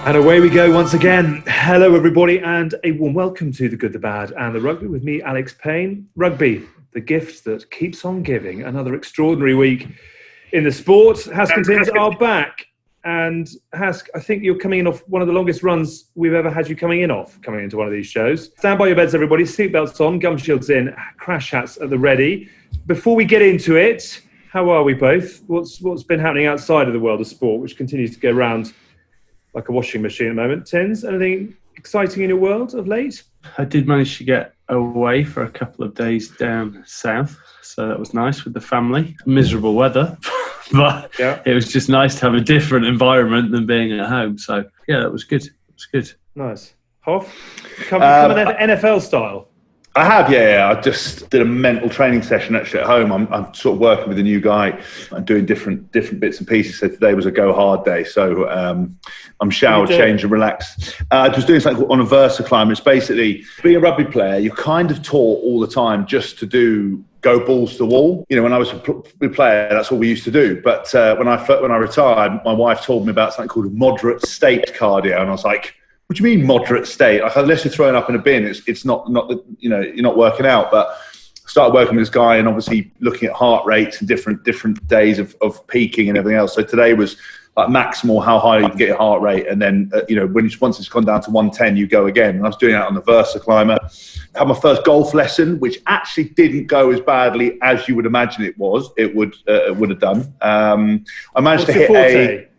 And away we go once again. Hello, everybody, and a warm welcome to The Good, The Bad, and The Rugby with me, Alex Payne. Rugby, the gift that keeps on giving. Another extraordinary week in the sport. Hask and Tins are back. And Hask, I think you're coming in off one of the longest runs we've ever had you coming into one of these shows. Stand by your beds, everybody. Seatbelts on, gum shields in, crash hats at the ready. Before we get into it, how are we both? What's been happening outside of the world of sport, which continues to go round like a washing machine at the moment? Tins, anything exciting in your world of late? I did manage to get away for a couple of days down south, so that was nice with the family. Miserable weather, but yeah, it was just nice to have a different environment than being at home. So yeah, that was good. It was good. Nice. Hoff, come NFL style. I have, yeah. I just did a mental training session actually at home. I'm sort of working with a new guy and doing different bits and pieces. So today was a go hard day. So I'm showered, changed and relaxed. I was doing something on a Versa climber. It's basically, being a rugby player, you're kind of taught all the time just to go balls to the wall. You know, when I was a player, that's what we used to do. But when I retired, my wife told me about something called moderate state cardio. And I was like, what do you mean moderate state? Like, unless you're throwing up in a bin, it's not you know, you're not working out. But I started working with this guy and obviously looking at heart rates and different days of peaking and everything else. So today was like maximal how high you can get your heart rate, and then you know, once it's gone down to 110, you go again. And I was doing that on the Versa climber. I had my first golf lesson, which actually didn't go as badly as you would imagine it would have done. I managed to hit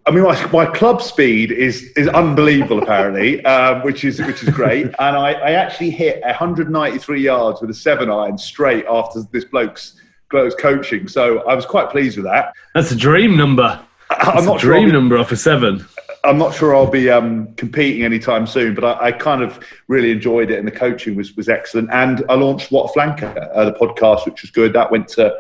I mean, my club speed is unbelievable, apparently, which is great. And I actually hit 193 yards with a 7-iron straight after this bloke's coaching. So I was quite pleased with that. That's a dream number. I'm not sure number off a 7. I'm not sure I'll be competing anytime soon, but I kind of really enjoyed it, and the coaching was excellent. And I launched What a Flanker, the podcast, which was good. That went to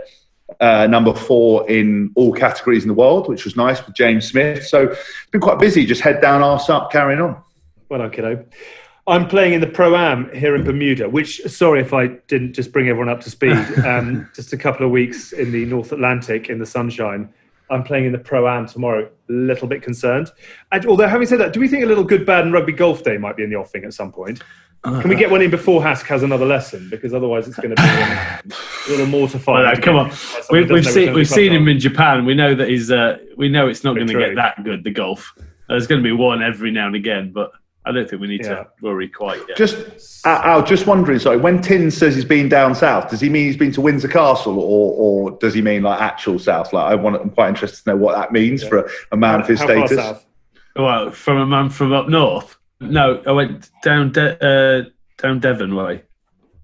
number 4 in all categories in the world, which was nice, with James Smith. So it's been quite busy, just head down, arse up, carrying on. Well done, kiddo. I'm playing in the Pro-Am here in Bermuda, which, sorry if I didn't just bring everyone up to speed, just a couple of weeks in the North Atlantic in the sunshine. I'm playing in the Pro-Am tomorrow, a little bit concerned. Although, having said that, do we think a little Good, Bad and Rugby golf day might be in the offing at some point? Can we get one in before Hask has another lesson? Because otherwise it's going to be a little mortifying. Well, come on, we've seen him in Japan. We know that we know it's not going to get that good, the golf. There's going to be one every now and again, but I don't think we need to worry quite yet. Just wondering, sorry, when Tin says he's been down south, does he mean he's been to Windsor Castle, or does he mean like actual south? Like, I'm quite interested to know what that means for a man of his status. Far south? Well, from a man from up north. No, I went down Devon way.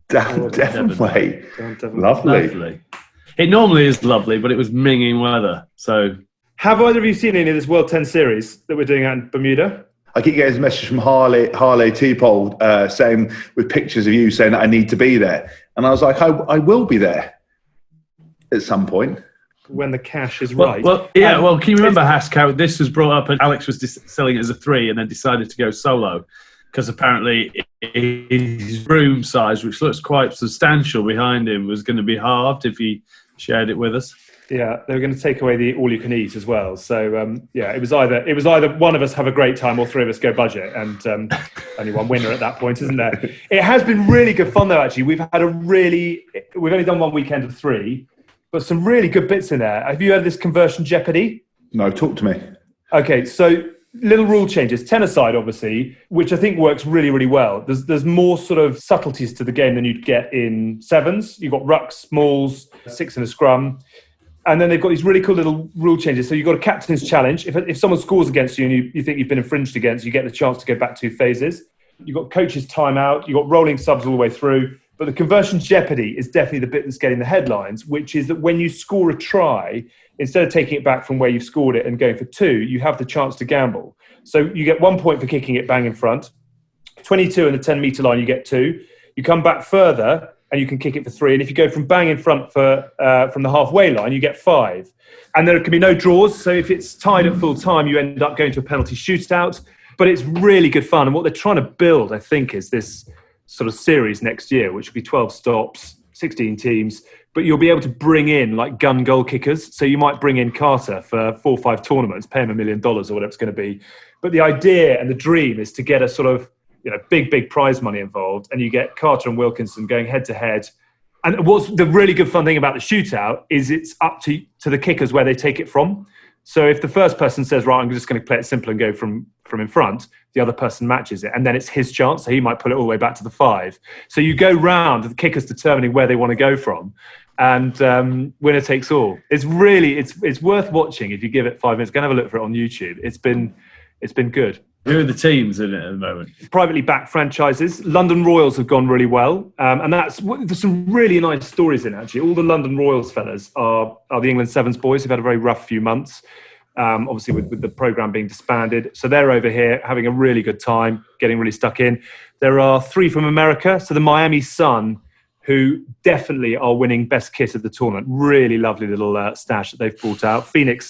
Down Devon way. Lovely. It normally is lovely, but it was minging weather. So, have either of you seen any of this World 10 series that we're doing out in Bermuda? I keep getting a message from Harley T-Pole saying, with pictures of you, saying that I need to be there. And I was like, I will be there at some point. When the cash is right. Well, can you remember, Hask, how this was brought up and Alex was selling it as a 3 and then decided to go solo? Because apparently his room size, which looks quite substantial behind him, was going to be halved if he shared it with us. Yeah, they were going to take away the all-you-can-eat as well. So, it was either one of us have a great time or 3 of us go budget, and only one winner at that point, isn't there? It has been really good fun, though, actually. We've only done one weekend of 3, but some really good bits in there. Have you heard of this conversion jeopardy? No, talk to me. Okay, so little rule changes, 10 aside, obviously, which I think works really, really well. There's more sort of subtleties to the game than you'd get in 7s. You've got rucks, smalls, 6 in a scrum. And then they've got these really cool little rule changes. So you've got a captain's challenge. If someone scores against you and you think you've been infringed against, you get the chance to go back 2 phases. You've got coach's timeout. You've got rolling subs all the way through. But the conversion jeopardy is definitely the bit that's getting the headlines, which is that when you score a try, instead of taking it back from where you've scored it and going for 2, you have the chance to gamble. So you get 1 point for kicking it bang in front. 22 in the 10-metre line, you get 2. You come back further and you can kick it for 3. And if you go from bang in front from the halfway line, you get 5. And there can be no draws. So if it's tied at full time, you end up going to a penalty shootout. But it's really good fun. And what they're trying to build, I think, is this sort of series next year, which will be 12 stops, 16 teams, but you'll be able to bring in like gun goal kickers. So you might bring in Carter for 4 or 5 tournaments, pay him $1 million or whatever it's going to be. But the idea and the dream is to get a sort of, big prize money involved, and you get Carter and Wilkinson going head to head. And what's the really good fun thing about the shootout is it's up to the kickers where they take it from. So if the first person says, right, I'm just going to play it simple and go from in front, the other person matches it. And then it's his chance. So he might put it all the way back to the 5. So you go round, the kickers determining where they want to go from. And winner takes all. It's really, it's worth watching if you give it 5 minutes. Go and have a look for it on YouTube. It's been good. Who are the teams in it at the moment? Privately backed franchises. London Royals have gone really well. And there's some really nice stories in it, actually. All the London Royals fellas are the England Sevens boys who've had a very rough few months, obviously with the programme being disbanded. So they're over here having a really good time, getting really stuck in. There are 3 from America. So the Miami Sun, who definitely are winning best kit of the tournament. Really lovely little stash that they've brought out. Miami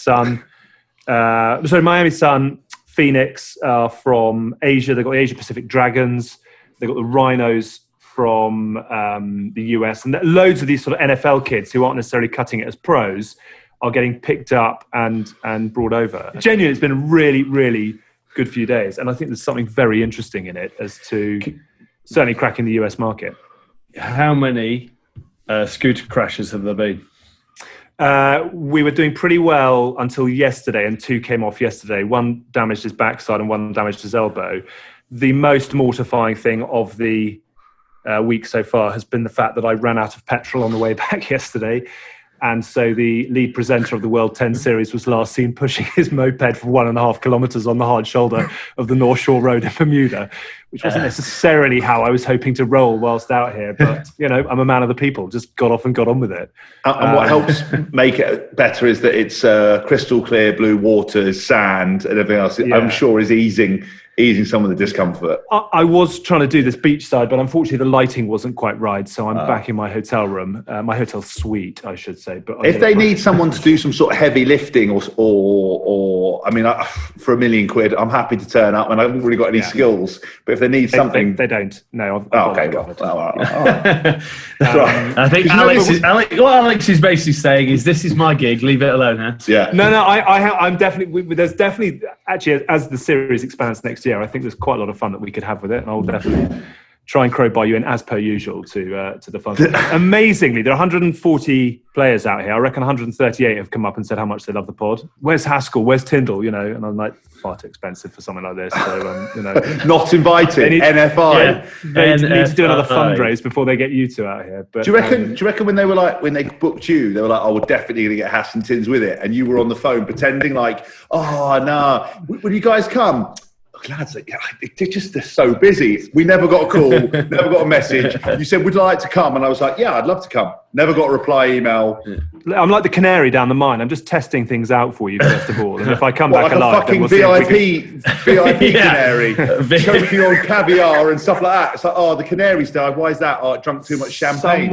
Sun, Phoenix from Asia. They've got the Asia Pacific Dragons. They've got the Rhinos from the US. And loads of these sort of NFL kids who aren't necessarily cutting it as pros are getting picked up and brought over. Genuinely, it's been a really, really good few days. And I think there's something very interesting in it as to certainly cracking the US market. How many scooter crashes have there been? We were doing pretty well until yesterday, and 2 came off yesterday. 1 damaged his backside and 1 damaged his elbow. The most mortifying thing of the week so far has been the fact that I ran out of petrol on the way back yesterday. And so the lead presenter of the World 10 Series was last seen pushing his moped for 1.5 kilometres on the hard shoulder of the North Shore Road in Bermuda, which wasn't necessarily how I was hoping to roll whilst out here. But, I'm a man of the people, just got off and got on with it. And what helps make it better is that it's crystal clear blue waters, sand and everything else. Yeah. I'm sure is easing some of the discomfort. I was trying to do this beachside, but unfortunately the lighting wasn't quite right. So I'm back in my hotel room, my hotel suite, I should say. But if they need someone to do some sort of heavy lifting or I mean, for £1 million, I'm happy to turn up, and I haven't really got any skills. But if they need something, they don't. No. Okay. Well, all right. I think what Alex is basically saying is, this is my gig. Leave it alone, Hans. Yeah. No. I'm definitely. There's definitely actually, as the series expands next year, I think there's quite a lot of fun that we could have with it, and I'll definitely try and crowbar you in as per usual to the fun. Amazingly, there are 140 players out here. I reckon 138 have come up and said how much they love the pod. Where's Haskell? Where's Tindall? And I'm like, far too expensive for something like this. So not invited. NFI. They need to do another fundraise before they get you two out here. But do you reckon when they booked you, they were like, "Oh, we're definitely going to get Hask and Tins with it," and you were on the phone pretending like, "Oh no, will you guys come?" Lads, they're so busy. We never got a call, never got a message. You said, would you like to come? And I was like, yeah, I'd love to come. Never got a reply email. I'm like the canary down the mine. I'm just testing things out for you, first of all. And if I come back alive, then we'll VIP canary, choking on caviar and stuff like that. It's like, oh, the canary's died. Why is that? Oh, it drunk too much champagne.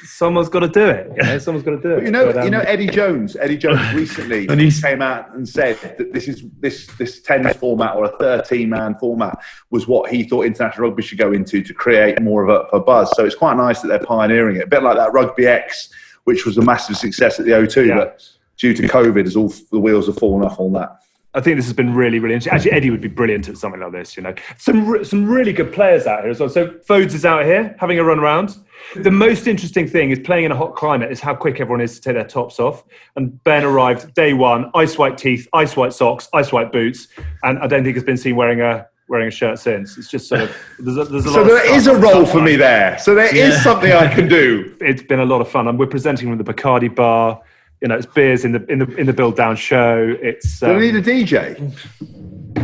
Someone's got to do it. Someone's got to do it. But Eddie Jones. Eddie Jones recently came out and said that this 10 format or a 13-man format was what he thought international rugby should go into to create more of a buzz. So it's quite nice that they're pioneering it. A bit like that Rugby X, which was a massive success at the O2, but due to COVID, all the wheels have fallen off on that. I think this has been really, really interesting. Actually, Eddie would be brilliant at something like this. Some really good players out here as well. So Fodes is out here having a run around. The most interesting thing is playing in a hot climate is how quick everyone is to take their tops off. And Ben arrived day one, ice white teeth, ice white socks, ice white boots, and I don't think has been seen wearing a shirt since. It's just sort of there's a lot. So there is a role for me there. So there is something I can do. It's been a lot of fun, and we're presenting from the Bacardi bar. It's beers in the build down show. It's. Do I need a DJ?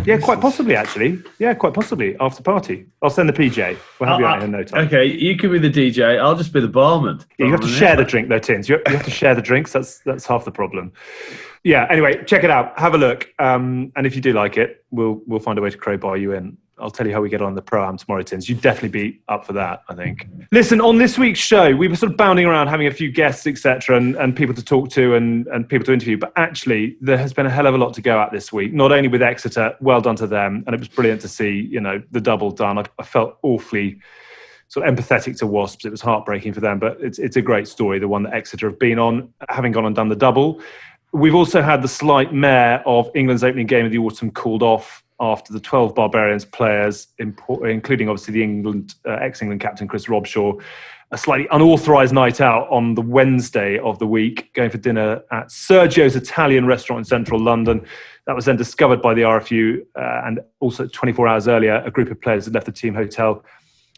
Yeah, quite possibly, actually. Yeah, quite possibly. After party. I'll send the PJ. We'll have you out in no time. Okay, you can be the DJ. I'll just be the barman. Yeah, you have to share the drink, though, Tins. You have to share the drinks. That's half the problem. Yeah, anyway, check it out. Have a look. And if you do like it, we'll find a way to crowbar you in. I'll tell you how we get on the Pro-Am tomorrow, Tins. You'd definitely be up for that, I think. Listen, on this week's show, we were sort of bounding around having a few guests, etc., and people to talk to and people to interview. But actually, there has been a hell of a lot to go at this week, not only with Exeter, well done to them. And it was brilliant to see, the double done. I felt awfully sort of empathetic to Wasps. It was heartbreaking for them, but it's a great story, the one that Exeter have been on, having gone and done the double. We've also had the slight mare of England's opening game of the autumn called off after the 12 Barbarians players, including obviously the ex-England captain Chris Robshaw, a slightly unauthorised night out on the Wednesday of the week, going for dinner at Sergio's Italian restaurant in central London. That was then discovered by the RFU, and also 24 hours earlier, a group of players had left the team hotel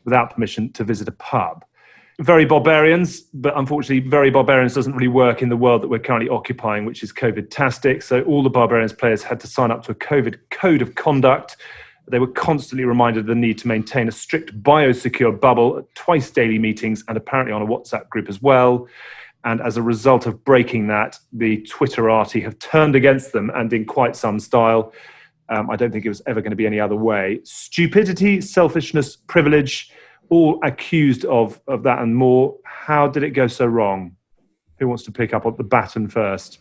without permission to visit a pub. Very Barbarians, but unfortunately, very Barbarians doesn't really work in the world that we're currently occupying, which is COVID-tastic. So all the Barbarians players had to sign up to a COVID code of conduct. They were constantly reminded of the need to maintain a strict biosecure bubble at twice daily meetings and apparently on a WhatsApp group as well. And as a result of breaking that, the Twitterati have turned against them, and in quite some style. I don't think it was ever going to be any other way. Stupidity, selfishness, privilege, all accused of that and more. How did it go so wrong? Who wants to pick up the baton first?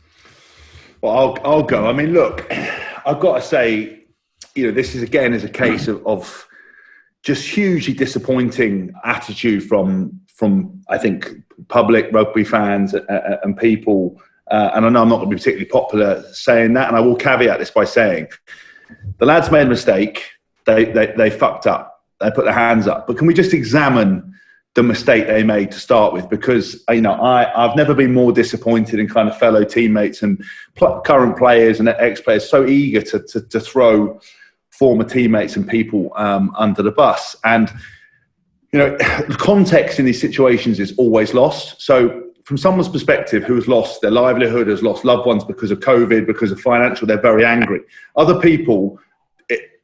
Well, I'll go. I mean, look, I've got to say, this is a case of just hugely disappointing attitude from I think public rugby fans and people. And I know I'm not going to be particularly popular saying that, and I will caveat this by saying the lads made a mistake. They fucked up. They put their hands up. But can we just examine the mistake they made to start with? Because, I've never been more disappointed in kind of fellow teammates and current players and ex-players so eager to throw former teammates and people under the bus. And, the context in these situations is always lost. So from someone's perspective who has lost their livelihood, has lost loved ones because of COVID, because of financial, they're very angry. Other people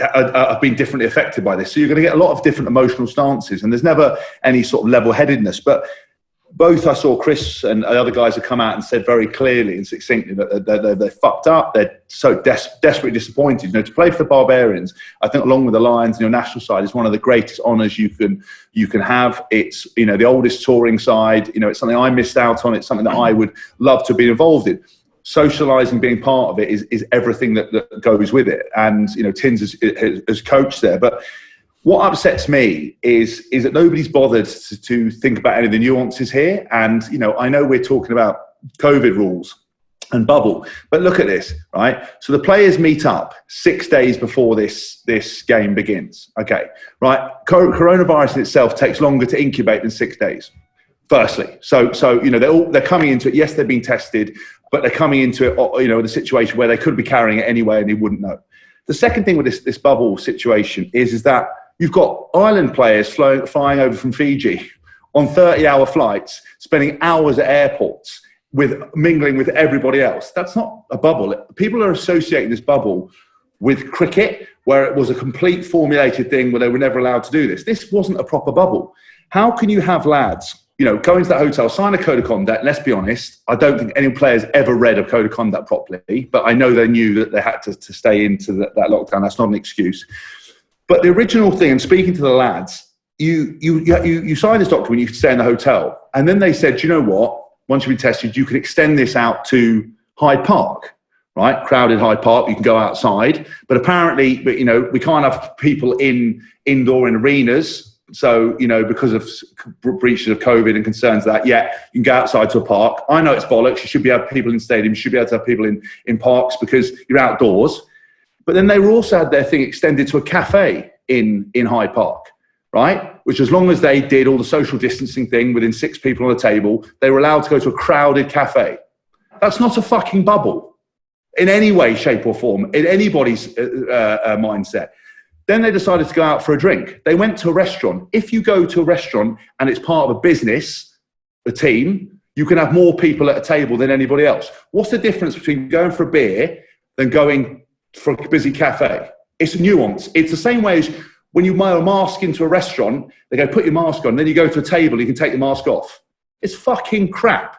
have been differently affected by this. So you're going to get a lot of different emotional stances, and there's never any sort of level-headedness. But both I saw Chris and the other guys have come out and said very clearly and succinctly that they're fucked up. They're so desperately disappointed. To play for the Barbarians, I think along with the Lions and your national side, is one of the greatest honours you can have. It's the oldest touring side. It's something I missed out on. It's something that I would love to be involved in. Socialising, being part of it is everything that goes with it. And, Tins has coached there. But what upsets me is that nobody's bothered to think about any of the nuances here. And, I know we're talking about COVID rules and bubble, but look at this, right? So the players meet up 6 days before this game begins. Okay, right? Coronavirus in itself takes longer to incubate than 6 days. Firstly, so they're coming into it. Yes, they're being tested, but they're coming into it, the situation where they could be carrying it anyway and they wouldn't know. The second thing with this bubble situation is that you've got island players flying over from Fiji on 30-hour flights, spending hours at airports mingling with everybody else. That's not a bubble. People are associating this bubble with cricket, where it was a complete formulated thing where they were never allowed to do this. This wasn't a proper bubble. How can you have lads go into that hotel, sign a code of conduct? Let's be honest, I don't think any players ever read a code of conduct properly, but I know they knew that they had to stay into that lockdown. That's not an excuse. But the original thing, and speaking to the lads, you sign this document, you could stay in the hotel. And then they said, you know what? Once you've been tested, you can extend this out to Hyde Park, right? Crowded Hyde Park, you can go outside. But apparently, we can't have people indoor in arenas. So, because of breaches of COVID and concerns that, you can go outside to a park. I know it's bollocks. You should be able to have people in stadiums. You should be able to have people in parks because you're outdoors. But then they also had their thing extended to a cafe in Hyde Park, right? Which, as long as they did all the social distancing thing within 6 people on a table, they were allowed to go to a crowded cafe. That's not a fucking bubble in any way, shape or form, in anybody's mindset. Then they decided to go out for a drink. They went to a restaurant. If you go to a restaurant and it's part of a business, a team, you can have more people at a table than anybody else. What's the difference between going for a beer than going for a busy cafe? It's a nuance. It's the same way as when you wear a mask into a restaurant, they go, put your mask on. Then you go to a table, you can take your mask off. It's fucking crap,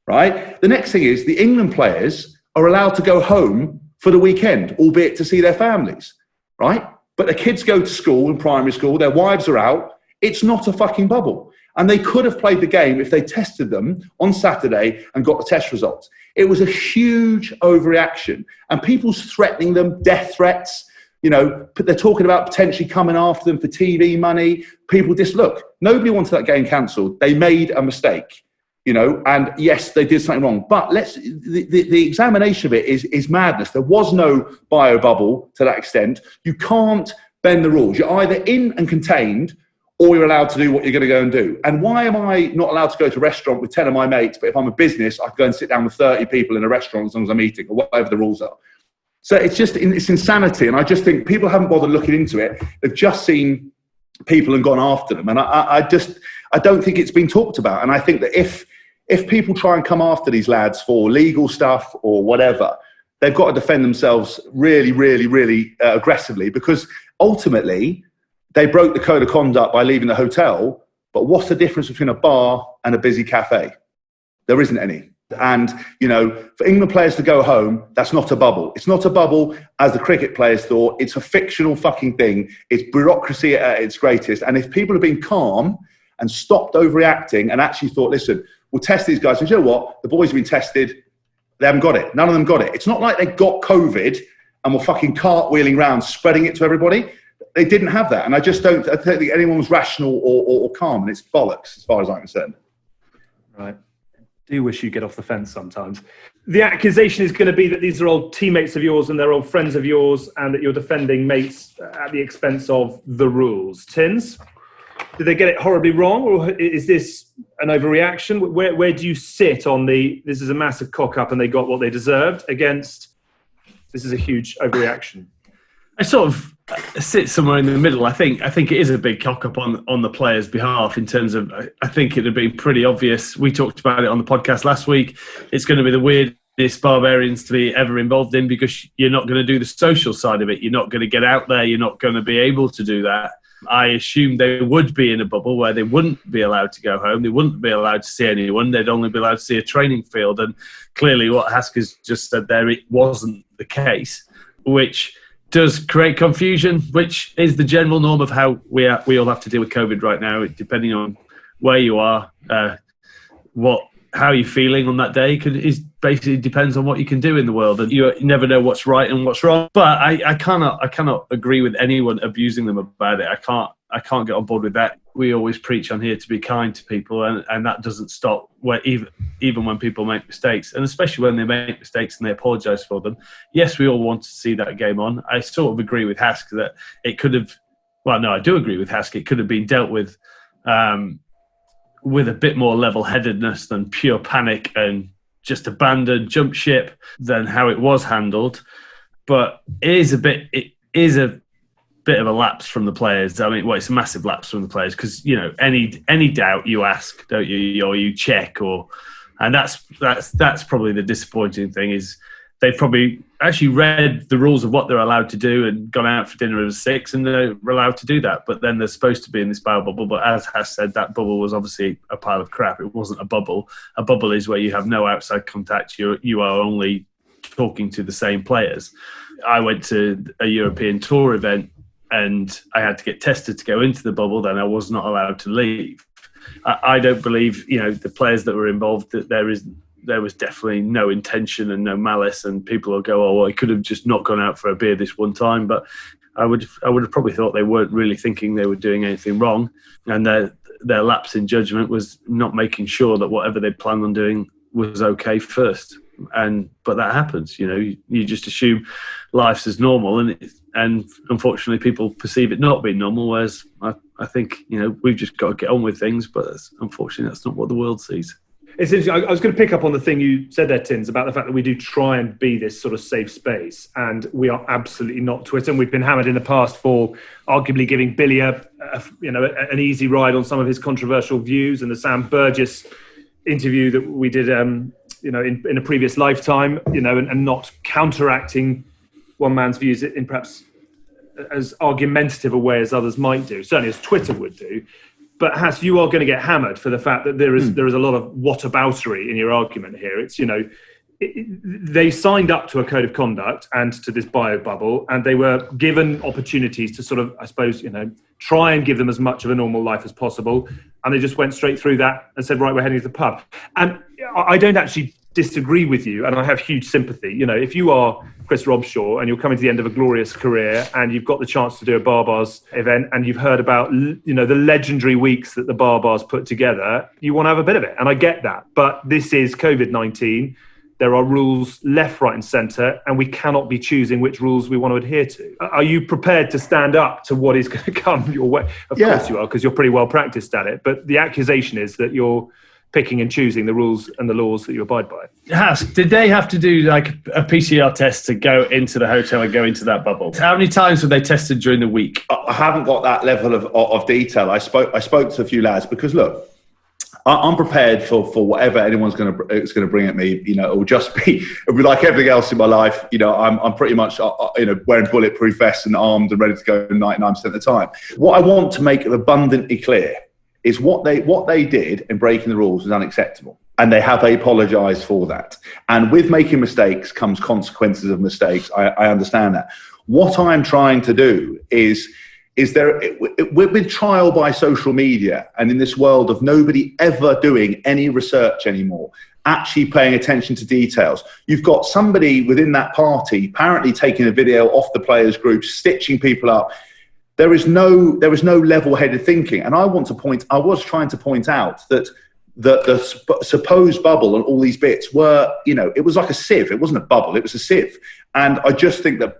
right? The next thing is the England players are allowed to go home for the weekend, albeit to see their families, right? But the kids go to school in primary school, their wives are out. It's not a fucking bubble. And they could have played the game if they tested them on Saturday and got the test results. It was a huge overreaction. And people's threatening them, death threats, You know, they're talking about potentially coming after them for TV money. People just look. Nobody wanted that game cancelled. They made a mistake, you know, and yes, they did something wrong. But the examination of it is madness. There was no bio bubble to that extent. You can't bend the rules. You're either in and contained, or you're allowed to do what you're going to go and do. And why am I not allowed to go to a restaurant with 10 of my mates, but if I'm a business, I can go and sit down with 30 people in a restaurant as long as I'm eating, or whatever the rules are. So it's insanity, and I just think people haven't bothered looking into it. They've just seen people and gone after them, and I don't think it's been talked about. And I think that if people try and come after these lads for legal stuff or whatever, they've got to defend themselves really, really, really aggressively, because ultimately they broke the code of conduct by leaving the hotel. But what's the difference between a bar and a busy cafe? There isn't any. And, you know, for England players to go home, that's not a bubble. It's not a bubble, as the cricket players thought. It's a fictional fucking thing. It's bureaucracy at its greatest. And if people have been calm and stopped overreacting and actually thought, listen, we'll test these guys. And you know what? The boys have been tested. They haven't got it. None of them got it. It's not like they got COVID and were fucking cartwheeling around, spreading it to everybody. They didn't have that. And I don't think anyone was rational or calm. And it's bollocks as far as I'm concerned. Right. Do wish you get off the fence sometimes. The accusation is going to be that these are old teammates of yours and they're old friends of yours, and that you're defending mates at the expense of the rules. Tins, did they get it horribly wrong, or is this an overreaction? Where do you sit on this is a massive cock up and they got what they deserved, against this is a huge overreaction? I sort of sit somewhere in the middle. I think it is a big cock up on the players' behalf, in terms of, I think it had been pretty obvious. We talked about it on the podcast last week. It's going to be the weirdest Barbarians to be ever involved in, because you're not going to do the social side of it. You're not going to get out there. You're not going to be able to do that. I assumed they would be in a bubble where they wouldn't be allowed to go home. They wouldn't be allowed to see anyone. They'd only be allowed to see a training field. And clearly what Hask has just said there, it wasn't the case, which does create confusion, which is the general norm of how we all have to deal with COVID right now, depending on where you are, how you're feeling on that day. Is basically depends on what you can do in the world, and you never know what's right and what's wrong. But I cannot agree with anyone abusing them about it. I can't get on board with that. We always preach on here to be kind to people, and that doesn't stop even when people make mistakes, and especially when they make mistakes and they apologise for them. Yes, we all want to see that game on. I sort of agree with Hask that it could have. Well, no, I do agree with Hask. It could have been dealt with a bit more level-headedness than pure panic and just abandon, jump ship, than how it was handled. But it is a bit of a lapse from the players. I mean, it's a massive lapse from the players, because, you know, any doubt you ask, don't you, or you check, and that's probably the disappointing thing, is they've probably actually read the rules of what they're allowed to do and gone out for dinner as six, and they're allowed to do that. But then they're supposed to be in this bio bubble. But as Has said, that bubble was obviously a pile of crap. It wasn't a bubble. A bubble is where you have no outside contact. You are only talking to the same players. I went to a European tour event, and I had to get tested to go into the bubble. Then I was not allowed to leave. I don't believe, you know, the players that were involved, that there was definitely no intention and no malice, and people will go, oh, well, I could have just not gone out for a beer this one time. But I would have probably thought they weren't really thinking they were doing anything wrong, and their lapse in judgment was not making sure that whatever they planned on doing was okay first. But that happens, you know. You just assume life's as normal, and unfortunately people perceive it not being normal, whereas I think, you know, we've just got to get on with things, but unfortunately that's not what the world sees. It's interesting. I was going to pick up on the thing you said there, Tins, about the fact that we do try and be this sort of safe space, and we are absolutely not Twitter. And we've been hammered in the past for arguably giving Billy an easy ride on some of his controversial views, and the Sam Burgess interview that we did, in a previous lifetime, and not counteracting one man's views in perhaps as argumentative a way as others might do, certainly as Twitter would do. But Has, you are going to get hammered for the fact that there is a lot of whataboutery in your argument here. It's, they signed up to a code of conduct and to this bio bubble, and they were given opportunities to sort of, I suppose, try and give them as much of a normal life as possible. And they just went straight through that and said, right, we're heading to the pub. And I don't actually disagree with you, and I have huge sympathy. You know, if you are Chris Robshaw and you're coming to the end of a glorious career and you've got the chance to do a BaaBaa's event and you've heard about, you know, the legendary weeks that the BaaBaa's put together, you want to have a bit of it. And I get that. But this is COVID-19. There are rules left, right and centre, and we cannot be choosing which rules we want to adhere to. Are you prepared to stand up to what is going to come your way? Of course you are, because you're pretty well practiced at it. But the accusation is that you're picking and choosing the rules and the laws that you abide by. Hask, did they have to do like a PCR test to go into the hotel and go into that bubble? How many times were they tested during the week? I haven't got that level of detail. I spoke to a few lads because, look, I'm prepared for whatever anyone's going to bring at me. You know, it'll be like everything else in my life. You know, I'm pretty much wearing bulletproof vests and armed and ready to go 99% of the time. What I want to make abundantly clear is what they did in breaking the rules was unacceptable, and they have apologised for that. And with making mistakes comes consequences of mistakes. I understand that. What I'm trying to do is with trial by social media and in this world of nobody ever doing any research anymore, actually paying attention to details. You've got somebody within that party apparently taking a video off the players group, stitching people up. There is no level-headed thinking. And I was trying to point out that the supposed bubble and all these bits were, you know, it was like a sieve. It wasn't a bubble, it was a sieve. And I just think that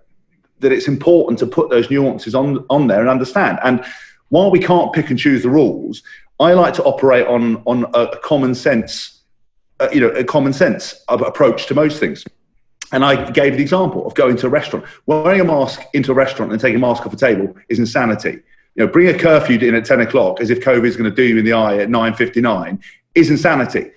it's important to put those nuances on there and understand. And while we can't pick and choose the rules, I like to operate on a common sense, approach to most things. And I gave the example of going to a restaurant. Wearing a mask into a restaurant and taking a mask off a table is insanity. You know, bring a curfew in at 10 o'clock as if COVID is going to do you in the eye at 9:59 is insanity.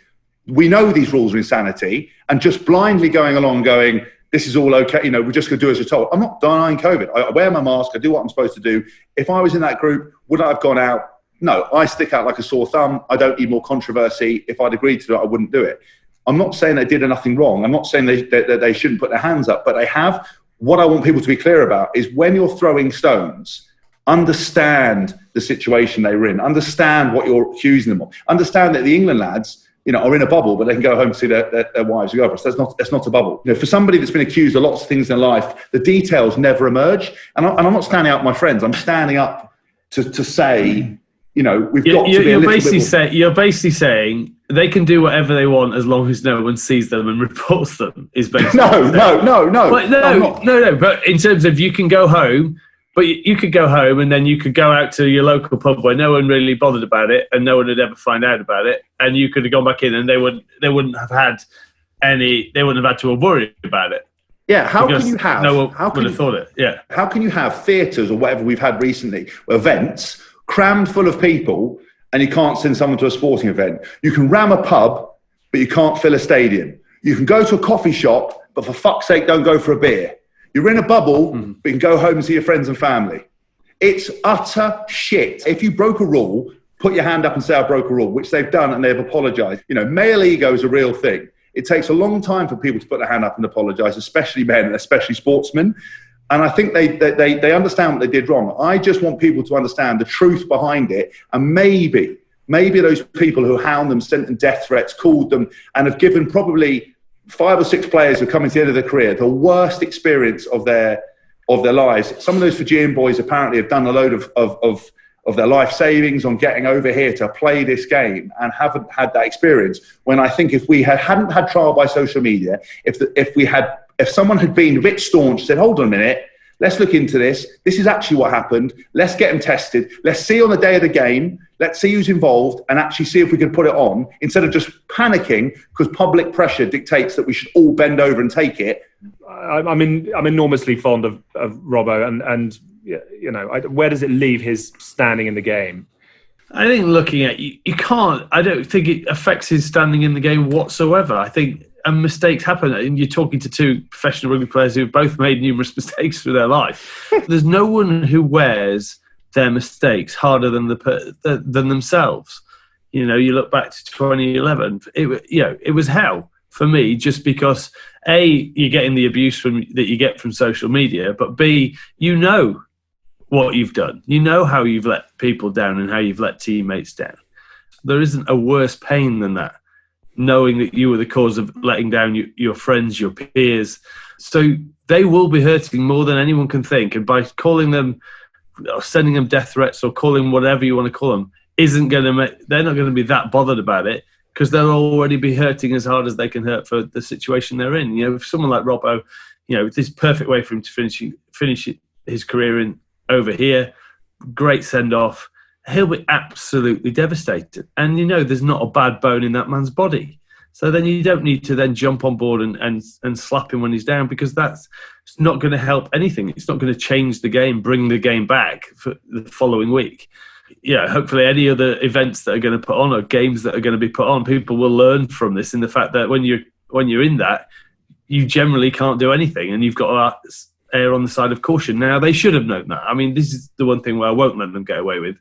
We know these rules are insanity, and just blindly going along going, this is all okay, you know, we're just going to do as we're told. I'm not denying COVID. I wear my mask. I do what I'm supposed to do. If I was in that group, would I have gone out? No, I stick out like a sore thumb. I don't need more controversy. If I'd agreed to do it, I wouldn't do it. I'm not saying they did nothing wrong. I'm not saying that they shouldn't put their hands up, but they have. What I want people to be clear about is when you're throwing stones, understand the situation they were in. Understand what you're accusing them of. Understand that the England lads, you know, are in a bubble, but they can go home and see their wives and girlfriends. That's not a bubble. You know, for somebody that's been accused of lots of things in their life, the details never emerge. And I'm not standing up, my friends. I'm standing up to say, you know, we've got to be a little bit more. You're basically saying they can do whatever they want as long as no one sees them and reports them. Is basically no. But in terms of you can go home. But you could go home and then you could go out to your local pub where no one really bothered about it and no one would ever find out about it. And you could have gone back in and they wouldn't have had to worry about it. Yeah, how can you have... No one would have thought it, yeah. How can you have theatres or whatever we've had recently, events, crammed full of people, and you can't send someone to a sporting event? You can ram a pub, but you can't fill a stadium. You can go to a coffee shop, but for fuck's sake, don't go for a beer. You're in a bubble, but you can go home and see your friends and family. It's utter shit. If you broke a rule, put your hand up and say I broke a rule, which they've done and they've apologised. You know, male ego is a real thing. It takes a long time for people to put their hand up and apologise, especially men and especially sportsmen. And I think they understand what they did wrong. I just want people to understand the truth behind it. And maybe those people who hound them, sent them death threats, called them, and have given probably 5 or 6 players who are coming to the end of their career the worst experience of their lives. Some of those Fijian boys apparently have done a load of their life savings on getting over here to play this game and haven't had that experience. When I think if we hadn't had trial by social media, if someone had been a bit staunch, said, hold on a minute, let's look into this. This is actually what happened. Let's get them tested. Let's see on the day of the game. Let's see who's involved and actually see if we can put it on instead of just panicking because public pressure dictates that we should all bend over and take it. I'm enormously fond of Robbo and you know, where does it leave his standing in the game? I think looking at you can't. I don't think it affects his standing in the game whatsoever. I think mistakes happen, and you're talking to 2 professional rugby players who've both made numerous mistakes through their life. There's no one who wears their mistakes harder than themselves. You know, you look back to 2011. It was hell for me, just because A, you're getting the abuse that you get from social media, but B, you know what you've done. You know how you've let people down and how you've let teammates down. There isn't a worse pain than that. knowing that you were the cause of letting down your friends, your peers. So they will be hurting more than anyone can think. And by calling them, or sending them death threats, or calling them whatever you want to call them, they're not going to be that bothered about it, because they'll already be hurting as hard as they can hurt for the situation they're in. You know, if someone like Robbo, you know, this perfect way for him to finish his career over here, great send-off, he'll be absolutely devastated. And, you know, there's not a bad bone in that man's body. So then you don't need to then jump on board and slap him when he's down, because that's not going to help anything. It's not going to change the game, bring the game back for the following week. Yeah, hopefully any other events that are going to put on, or games that are going to be put on, people will learn from this, in the fact that when you're in that, you generally can't do anything, and you've got to err on the side of caution. Now, they should have known that. I mean, this is the one thing where I won't let them get away with.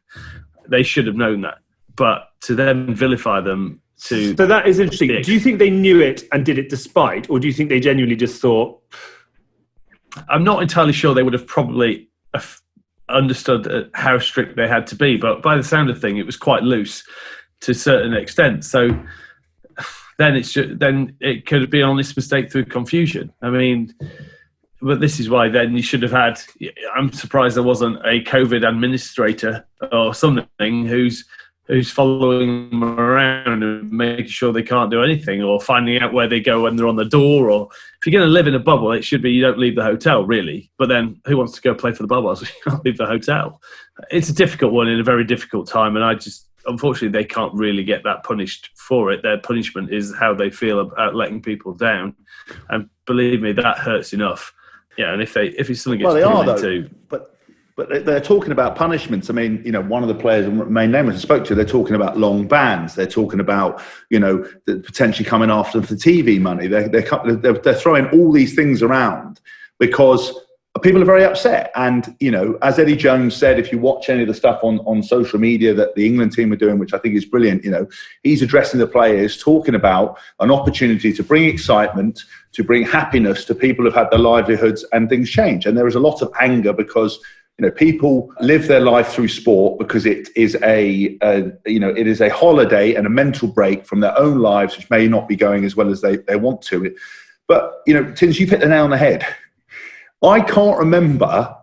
They should have known that. But to then vilify them... So that is interesting. Do you think they knew it and did it despite, or do you think they genuinely just thought... I'm not entirely sure. They would have probably understood how strict they had to be, but by the sound of thing, it was quite loose to a certain extent. So then it could be an honest mistake through confusion. I mean, but this is why then you should have had... I'm surprised there wasn't a COVID administrator or something who's following them around and making sure they can't do anything, or finding out where they go when they're on the door. Or if you're going to live in a bubble, it should be you don't leave the hotel, really. But then who wants to go play for the bubble? So you can't leave the hotel. It's a difficult one in a very difficult time, and unfortunately, they can't really get that punished for it. Their punishment is how they feel about letting people down, and believe me, that hurts enough. Yeah, and if it's something gets But they're talking about punishments. I mean, you know, one of the players, main name I spoke to, they're talking about long bans. They're talking about, you know, potentially coming after them for TV money. They're throwing all these things around because people are very upset. And, you know, as Eddie Jones said, if you watch any of the stuff on social media that the England team are doing, which I think is brilliant, you know, he's addressing the players, talking about an opportunity to bring excitement, to bring happiness to people who've had their livelihoods and things change. And there is a lot of anger because, you know, people live their life through sport because it is a holiday and a mental break from their own lives, which may not be going as well as they want to. But, you know, Tins, you've hit the nail on the head. I can't remember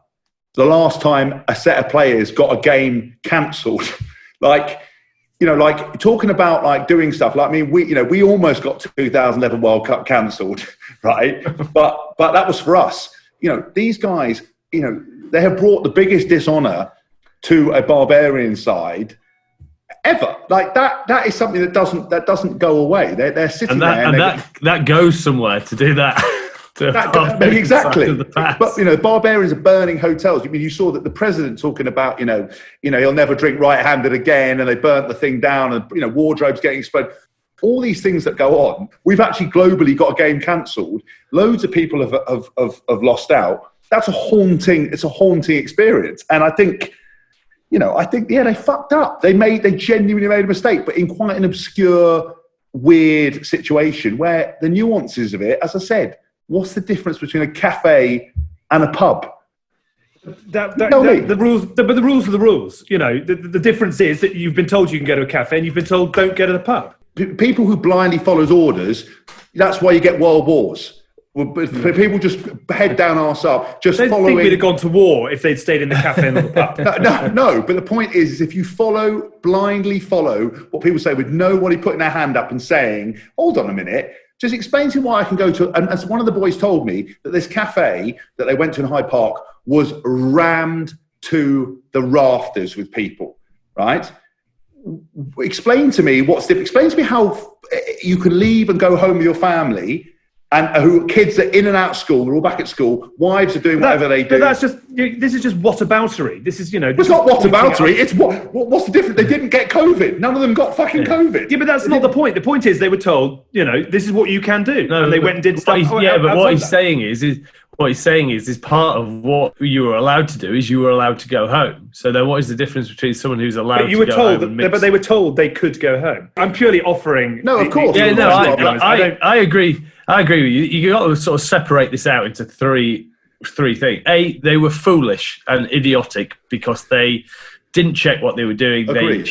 the last time a set of players got a game cancelled. Like, you know, like talking about like doing stuff. Like, I mean, we almost got 2011 World Cup cancelled, right? But that was for us. You know, these guys, you know, they have brought the biggest dishonour to a Barbarian side ever. Like that is something that doesn't go away. They're sitting there, and that goes somewhere to do that. Exactly. But you know, Barbarians are burning hotels. I mean, you saw that the president talking about, you know, he'll never drink right-handed again, and they burnt the thing down, and you know, wardrobes getting exploded. All these things that go on. We've actually globally got a game cancelled. Loads of people have lost out. It's a haunting experience. And I think, yeah, they fucked up. They genuinely made a mistake, but in quite an obscure, weird situation where the nuances of it, as I said, what's the difference between a cafe and a pub? The rules are the rules. You know, the difference is that you've been told you can go to a cafe and you've been told don't go to the pub. People who blindly follows orders, that's why you get world wars. People just head down arse up, just following. I think we'd have gone to war if they'd stayed in the cafe and not the pub. No. But the point is if you blindly follow what people say with nobody putting their hand up and saying, "Hold on a minute, just explain to me why I can go to." And as one of the boys told me, that this cafe that they went to in Hyde Park was rammed to the rafters with people. Right? Explain to me Explain to me how you can leave and go home with your family. And who kids are in and out of school, they're all back at school, wives are doing whatever they do. But this is just whataboutery. This is, you know... It's not whataboutery, it's what's the difference? They didn't get COVID. None of them got fucking COVID. Yeah, but that's not the point. The point is they were told, you know, this is what you can do. No, and they went and did stuff. What he's saying is part of what you were allowed to do is you were allowed to go home. So then what is the difference between someone who's allowed to go home but they were told they could go home. I'm purely offering... No, of course. I agree. I agree with you. You've got to sort of separate this out into three things. A, they were foolish and idiotic because they didn't check what they were doing. Agreed,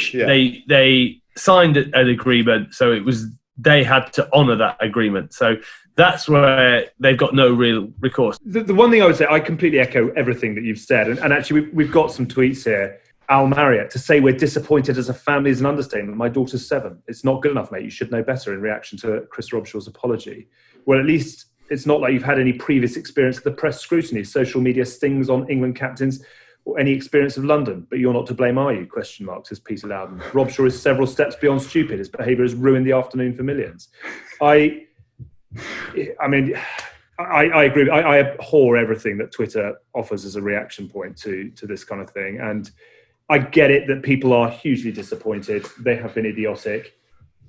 They signed an agreement, so it was they had to honour that agreement. So that's where they've got no real recourse. The one thing I would say, I completely echo everything that you've said. And actually, we've got some tweets here. Al Marriott, to say we're disappointed as a family is an understatement. My daughter's 7. It's not good enough, mate. You should know better, in reaction to Chris Robshaw's apology. Well, at least it's not like you've had any previous experience of the press scrutiny, social media stings on England captains, or any experience of London. But you're not to blame, are you? ? Says Peter Loudon. Robshaw is several steps beyond stupid. His behaviour has ruined the afternoon for millions. I agree. I abhor everything that Twitter offers as a reaction point to this kind of thing. And I get it that people are hugely disappointed. They have been idiotic.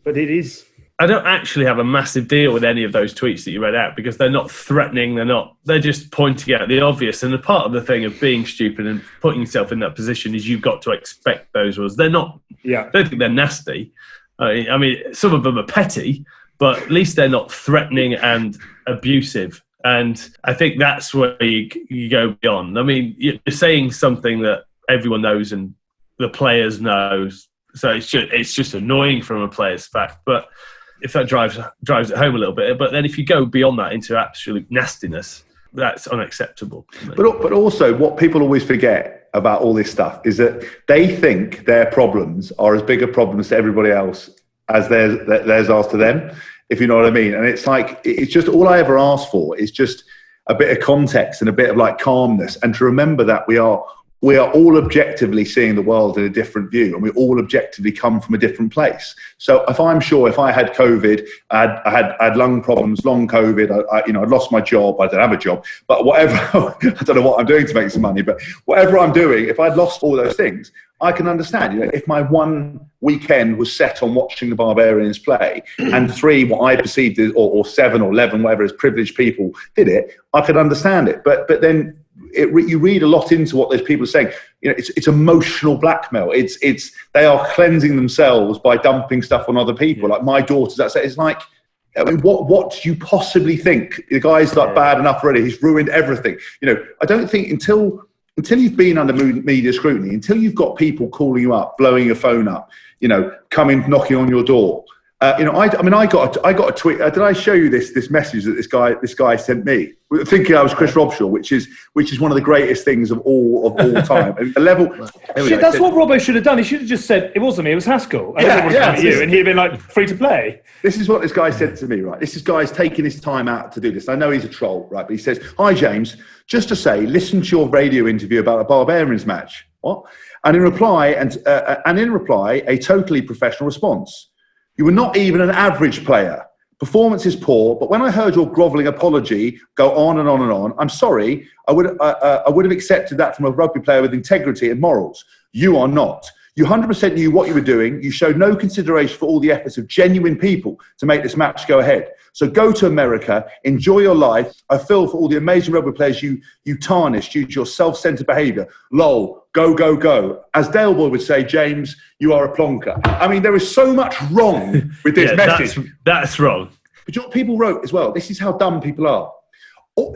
But it is... I don't actually have a massive deal with any of those tweets that you read out, because they're not threatening. They're just pointing out the obvious. And a part of the thing of being stupid and putting yourself in that position is you've got to expect those rules. They're not... Yeah. I don't think they're nasty. I mean, some of them are petty, but at least they're not threatening and abusive. And I think that's where you go beyond. I mean, you're saying something that everyone knows and the players knows. So it's just annoying from a player's fact. But if that drives it home a little bit, but then if you go beyond that into absolute nastiness, that's unacceptable. But also, what people always forget about all this stuff is that they think their problems are as big a problem to everybody else as theirs are to them, if you know what I mean. And it's like, it's just, all I ever ask for is just a bit of context and a bit of like calmness, and to remember that we are all objectively seeing the world in a different view, and we all objectively come from a different place. So if I had COVID, I had lung problems, long COVID, I'd lost my job, I don't have a job, but whatever, I don't know what I'm doing to make some money, but whatever I'm doing, if I'd lost all those things, I can understand. If my one weekend was set on watching the Barbarians play, and 3, what I perceived as, or 7 or 11, whatever, as privileged people did it, I could understand it. But then you read a lot into what those people are saying. It's emotional blackmail. They are cleansing themselves by dumping stuff on other people. Like my daughter's, it's like, I mean, what do you possibly think? The guy's like bad enough already. He's ruined everything. I don't think until you've been under media scrutiny, until you've got people calling you up, blowing your phone up, coming knocking on your door. I got a tweet. Did I show you this message that this guy sent me, thinking I was Chris Robshaw, which is one of the greatest things of all time. And the level. That's what Robbo should have done. He should have just said, "It wasn't me. It was Haskell." And and he'd been like, free to play. This is what this guy said to me. Right, this guy's taking his time out to do this. I know he's a troll, right? But he says, "Hi James, just to say, listen to your radio interview about a Barbarians match." What? And in reply, a totally professional response. You were not even an average player. Performance is poor, but when I heard your grovelling apology go on and on and on, I'm sorry, I would have accepted that from a rugby player with integrity and morals. You are not. You 100% knew what you were doing. You showed no consideration for all the efforts of genuine people to make this match go ahead. So go to America, enjoy your life. I feel for all the amazing rugby players you tarnished due to your self-centered behaviour. Lol, go, go, go. As Dale Boy would say, James, you are a plonker. I mean, there is so much wrong with this message. That's wrong. But you know what people wrote as well? This is how dumb people are.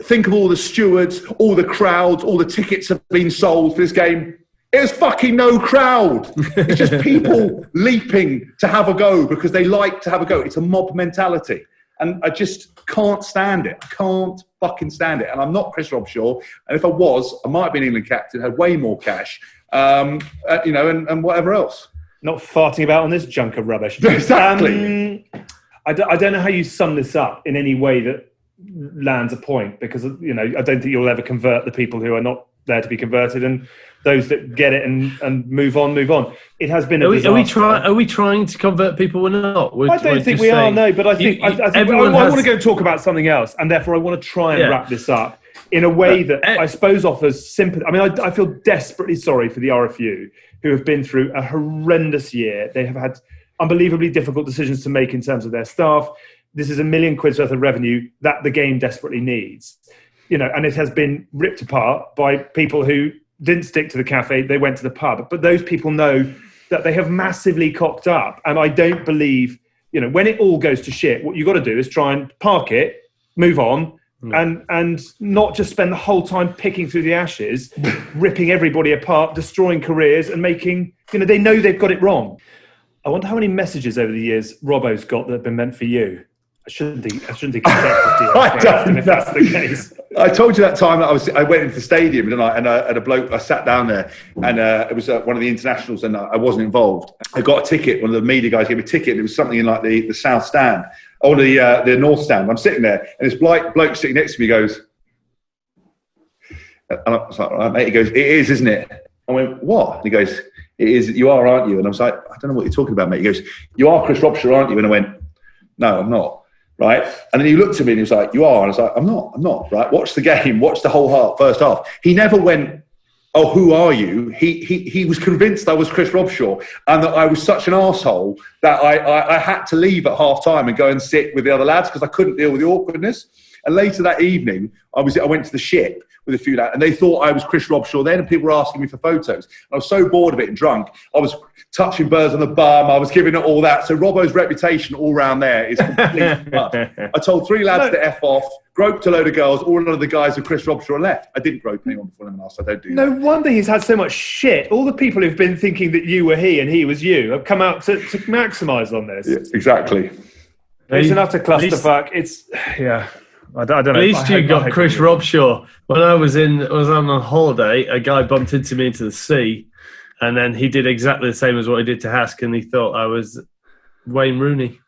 Think of all the stewards, all the crowds, all the tickets have been sold for this game. There's fucking no crowd. It's just people leaping to have a go because they like to have a go. It's a mob mentality. And I just can't stand it. I can't fucking stand it. And I'm not Chris Robshaw. And if I was, I might have been England captain, had way more cash, and whatever else. Not farting about on this junk of rubbish. Exactly. I don't know how you sum this up in any way that lands a point, because, I don't think you'll ever convert the people who are not there to be converted, and those that get it and move on. It has been a disaster. Are we trying to convert people or not? I don't think we are, no, but I think I want to go and talk about something else, and therefore I want to try and wrap this up in a way that I suppose offers sympathy. I mean, I feel desperately sorry for the RFU, who have been through a horrendous year. They have had unbelievably difficult decisions to make in terms of their staff. This is £1 million worth of revenue that the game desperately needs. And it has been ripped apart by people who didn't stick to the cafe, they went to the pub. But those people know that they have massively cocked up. And I don't believe, when it all goes to shit, what you've got to do is try and park it, move on, and not just spend the whole time picking through the ashes, ripping everybody apart, destroying careers and making, they know they've got it wrong. I wonder how many messages over the years Robbo's got that have been meant for you. I shouldn't think I don't know. if that's the case. I told you that time that I went into the stadium and a bloke, I sat down there and it was one of the internationals and I wasn't involved. I got a ticket, one of the media guys gave me a ticket and it was something in like the South Stand or the North Stand. I'm sitting there and this bloke sitting next to me goes, and I was like, all right, mate. He goes, it is, isn't it? I went, what? And he goes, it is, you are, aren't you? And I was like, I don't know what you're talking about, mate. He goes, you are Chris Robshaw, aren't you? And I went, no, I'm not. Right. And then he looked at me and he was like, you are. And I was like, I'm not. Right. Watch the game. Watch the whole first half. He never went, oh, who are you? He was convinced I was Chris Robshaw and that I was such an arsehole that I had to leave at half time and go and sit with the other lads because I couldn't deal with the awkwardness. And later that evening, I went to the ship with a few lads and they thought I was Chris Robshaw then and people were asking me for photos. And I was so bored of it and drunk. I was touching birds on the bum. I was giving it all that. So Robbo's reputation all round there is completely mud. I told 3 lads to F off, groped a load of girls, all none of the guys of Chris Robshaw left. I didn't grope anyone before anyone else. I don't do that. No wonder he's had so much shit. All the people who've been thinking that you were he and he was you have come out to maximise on this. Yeah, exactly. It's an utter clusterfuck. It's, yeah. I don't know. At least you got Chris Robshaw. When I was on a holiday, a guy bumped into me into the sea, and then he did exactly the same as what he did to Hask, and he thought I was Wayne Rooney.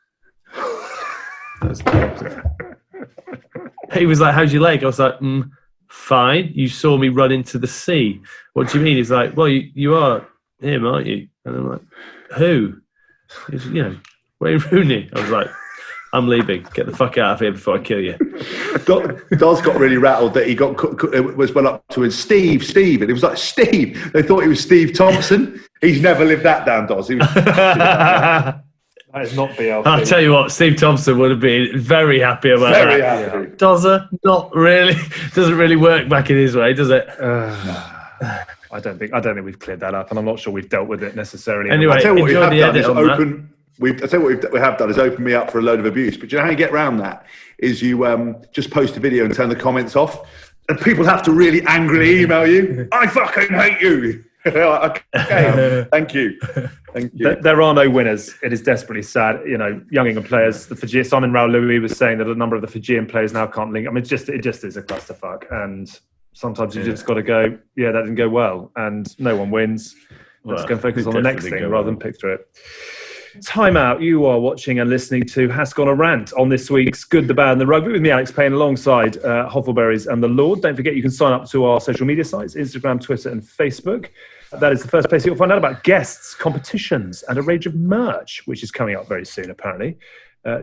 He was like, "How's your leg?" I was like, "Fine." You saw me run into the sea. What do you mean? He's like, "Well, you are him, aren't you?" And I'm like, "Who?" He's, Wayne Rooney. I was like, I'm leaving. Get the fuck out of here before I kill you. Daz got really rattled that he went up to him, Steve, and it was like, Steve. They thought he was Steve Thompson. He's never lived that down, Daz. That is not BLT. I'll tell you what, Steve Thompson would have been very happy about that. Very happy. Dozza, not really. Doesn't really work back in his way, does it? I don't think we've cleared that up, and I'm not sure we've dealt with it necessarily. Anyway, I tell you what we have done is open. I tell you what we have done is open me up for a load of abuse. But do you know how you get around that? Is you just post a video and turn the comments off, and people have to really angrily email you. I fucking hate you. Okay, thank you. There are no winners. It is desperately sad. Young England players. Simon Raoului was saying that a number of the Fijian players now can't link. I mean, it just is a clusterfuck, and sometimes you just got to go. Yeah, that didn't go well, and no one wins. Let's go and focus on the next thing rather than pick through it. Time out. You are watching and listening to Hask on a Rant on this week's Good, the Bad and the Rugby with me, Alex Payne, alongside Hoffleberries and the Lord. Don't forget you can sign up to our social media sites, Instagram, Twitter and Facebook. That is the first place you'll find out about guests, competitions and a range of merch, which is coming up very soon, apparently.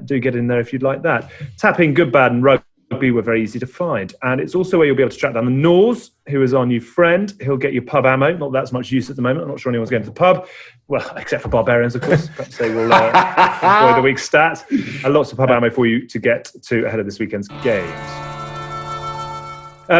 Do get in there if you'd like that. Tap in Good, Bad and Rugby. Were very easy to find, and it's also where you'll be able to track down the Nors, who is our new friend. He'll get you pub ammo. Not that's much use at the moment. I'm not sure anyone's going to the pub, well, except for Barbarians, of course. Perhaps they will enjoy the week's stat. And lots of pub ammo for you to get to ahead of this weekend's games.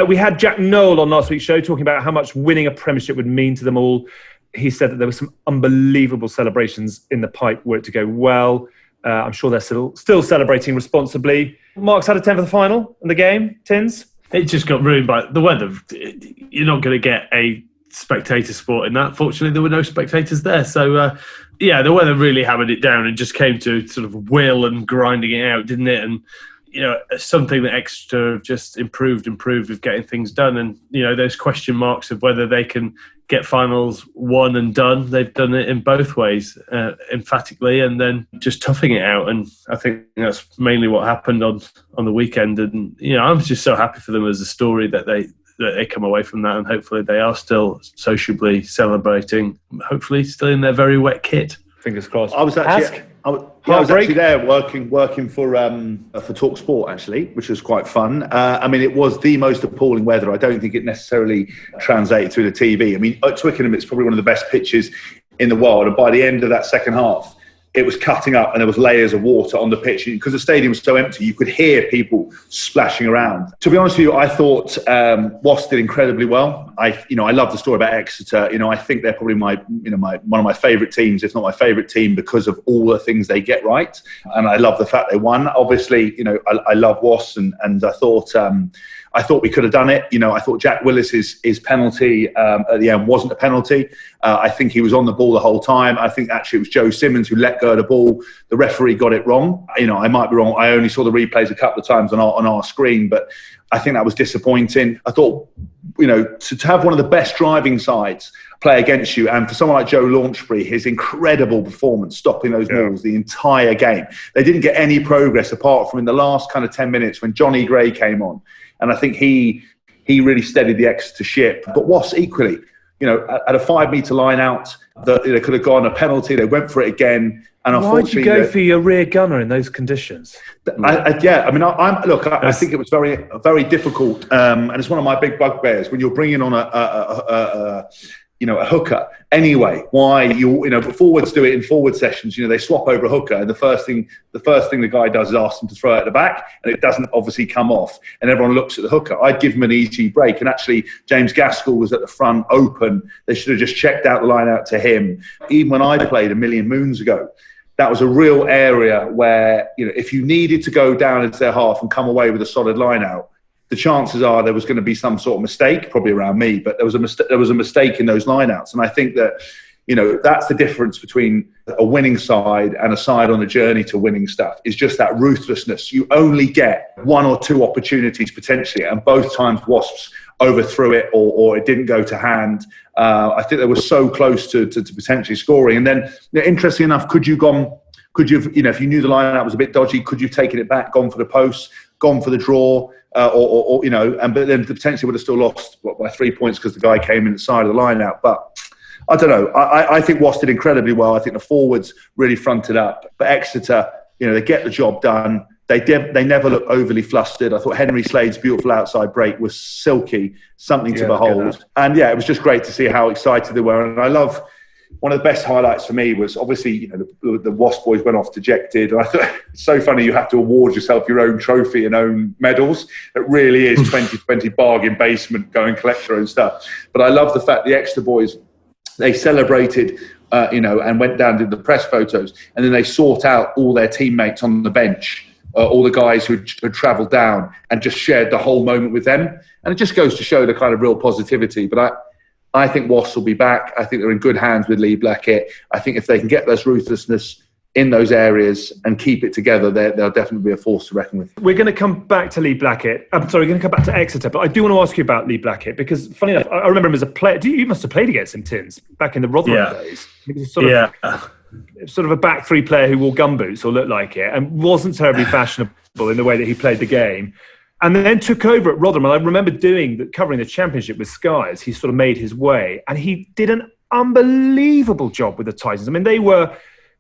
We had Jack Noel on last week's show talking about how much winning a premiership would mean to them all. He said that there were some unbelievable celebrations in the pipe were it to go well. I'm sure they're still celebrating responsibly. Mark's had a 10 for the final in the game. Tins? It just got ruined by the weather. You're not going to get a spectator sport in that. Fortunately, there were no spectators there. So, the weather really hammered it down and just came to sort of will and grinding it out, didn't it? And, something that Exeter just improved with getting things done. And, those question marks of whether they can get finals won and done. They've done it in both ways, emphatically, and then just toughing it out. And I think that's mainly what happened on the weekend. And I'm just so happy for them as a story that they come away from that, and hopefully they are still sociably celebrating. Hopefully, still in their very wet kit. Fingers crossed. I was actually there working for Talk Sport, actually, which was quite fun. It was the most appalling weather. I don't think it necessarily translated through the TV. I mean, at Twickenham, it's probably one of the best pitches in the world. And by the end of that second half, it was cutting up and there was layers of water on the pitch. Because the stadium was so empty, you could hear people splashing around. To be honest with you, I thought Wasps did incredibly well. I love the story about Exeter. I think they're probably my one of my favourite teams, if not my favourite team, because of all the things they get right. And I love the fact they won. Obviously, I love Wasps and I thought I thought we could have done it. I thought Jack Willis's penalty at the end wasn't a penalty. I think he was on the ball the whole time. I think actually it was Joe Simmons who let go of the ball. The referee got it wrong. I might be wrong. I only saw the replays a couple of times on our screen, but I think that was disappointing. I thought, to have one of the best driving sides play against you, and for someone like Joe Launchbury, his incredible performance stopping those balls the entire game. They didn't get any progress apart from in the last kind of 10 minutes when Johnny Gray came on. And I think he really steadied the Exeter ship. But Wasps equally, at a 5 metre line out, they could have gone a penalty. They went for it again. And why'd you go for your rear gunner in those conditions? I think it was very, very difficult. And it's one of my big bugbears when you're bringing on a hooker. Anyway, why forwards do it in forward sessions. They swap over a hooker, and the first thing the guy does is ask them to throw it at the back, and it doesn't obviously come off, and everyone looks at the hooker. I'd give him an easy break, and actually James Gaskell was at the front open. They should have just checked out the line out to him. Even when I played a million moons ago, that was a real area where if you needed to go down into their half and come away with a solid line out, the chances are there was going to be some sort of mistake, probably around me, but there was a mistake in those lineouts. And I think that, that's the difference between a winning side and a side on a journey to winning stuff, is just that ruthlessness. You only get one or two opportunities potentially, and both times Wasps overthrew it or it didn't go to hand. I think they were so close to potentially scoring. And then, interestingly enough, if you knew the lineout was a bit dodgy, could you have taken it back, gone for the post, gone for the draw? But then potentially would have still lost by 3 points because the guy came in the side of the line out. But I don't know. I think Wasps did incredibly well. I think the forwards really fronted up. But Exeter, they get the job done. They never look overly flustered. I thought Henry Slade's beautiful outside break was silky, something to behold. And it was just great to see how excited they were. And I love. One of the best highlights for me was obviously, the Wasp boys went off dejected. And I thought it's so funny you have to award yourself your own trophy and own medals. It really is 2020 bargain basement, go and collect your own stuff. But I love the fact the Exeter boys, they celebrated, and went down and did the press photos. And then they sought out all their teammates on the bench, all the guys who had travelled down, and just shared the whole moment with them. And it just goes to show the kind of real positivity. But I think Wasps will be back. I think they're in good hands with Lee Blackett. I think if they can get this ruthlessness in those areas and keep it together, they'll definitely be a force to reckon with. We're going to come back to Lee Blackett. I'm sorry, we're going to come back to Exeter, but I do want to ask you about Lee Blackett because, funny enough, I remember him as a player. You must have played against him, Tins, back in the Rotherham days. He was sort of a back three player who wore gumboots or looked like it and wasn't terribly fashionable in the way that he played the game. And then took over at Rotherham. And I remember covering the Championship with Sky as he sort of made his way. And he did an unbelievable job with the Titans. I mean, they were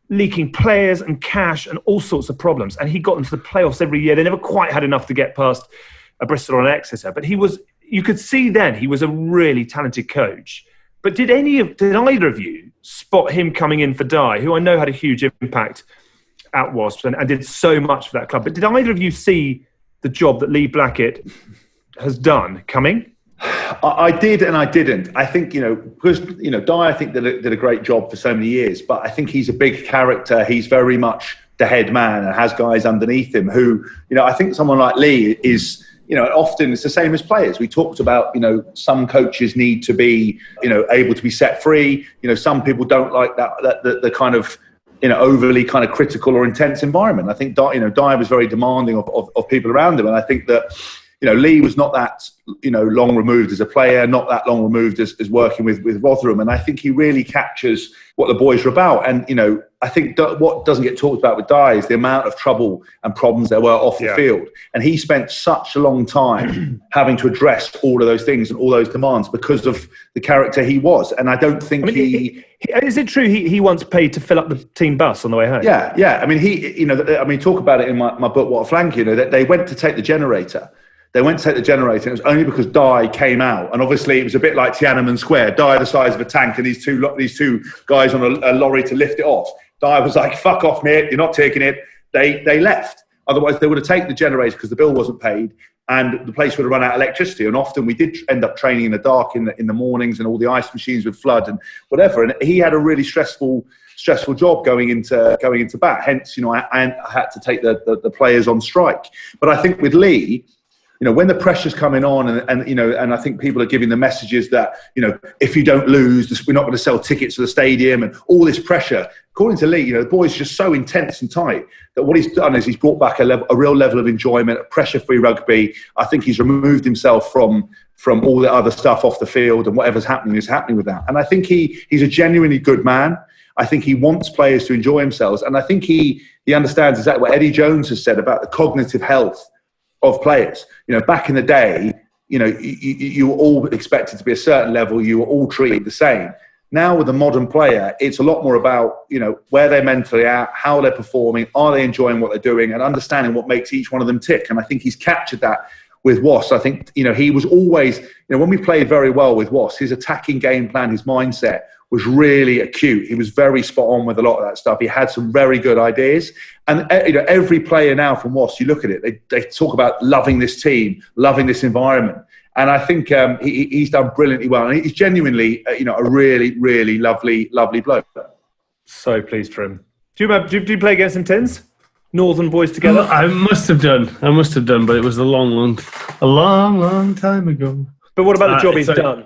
leaking players and cash and all sorts of problems. And he got into the playoffs every year. They never quite had enough to get past a Bristol or an Exeter. But you could see then he was a really talented coach. But did either of you spot him coming in for Dye, who I know had a huge impact at Wasps and did so much for that club? But did either of you see the job that Lee Blackett has done coming? I did and I didn't. I think, because, Dye, I think did a great job for so many years, but I think he's a big character. He's very much the head man and has guys underneath him who, I think someone like Lee is, often it's the same as players. We talked about, some coaches need to be, able to be set free. Some people don't like the kind of, overly kind of critical or intense environment. I think Dye was very demanding of people around him, and I think that Lee was not that long removed as a player, not that long removed as working with Rotherham, and I think he really captures what the boys are about. And I think what doesn't get talked about with Dye is the amount of trouble and problems there were off the field, and he spent such a long time having to address all of those things and all those demands because of the character he was. And I don't think is it true he once paid to fill up the team bus on the way home? Yeah. I mean, talk about it in my book, What a Flank. That they went to take the generator. They went to take the generator, and it was only because Dye came out. And obviously, it was a bit like Tiananmen Square. Dye the size of a tank, and these two guys on a lorry to lift it off. Dye was like, "Fuck off, mate! You're not taking it." They left. Otherwise, they would have taken the generator because the bill wasn't paid, and the place would have run out of electricity. And often, we did end up training in the dark in the mornings, and all the ice machines would flood and whatever. And he had a really stressful job going into bat. Hence, I had to take the players on strike. But I think with Lee, when the pressure's coming on and I think people are giving the messages that, if you don't lose, we're not going to sell tickets to the stadium and all this pressure. According to Lee, the boys are just so intense and tight that what he's done is he's brought back a real level of enjoyment, a pressure-free rugby. I think he's removed himself from all the other stuff off the field, and whatever's happening is happening with that. And I think he's a genuinely good man. I think he wants players to enjoy themselves. And I think he understands exactly what Eddie Jones has said about the cognitive health of players. Back in the day, you were all expected to be a certain level. You were all treated the same. Now with the modern player, it's a lot more about, where they're mentally at, how they're performing, are they enjoying what they're doing, and understanding what makes each one of them tick. And I think he's captured that with Was. I think, he was always, when we played very well with Was, his attacking game plan, his mindset was really acute. He was very spot on with a lot of that stuff. He had some very good ideas. And, every player now from Was, you look at it, they talk about loving this team, loving this environment. And I think he's done brilliantly well. And he's genuinely, a really, really lovely bloke. So pleased for him. Do you play against some Tins? Northern boys together? I must have done, but it was a long time ago. But what about the job he's done?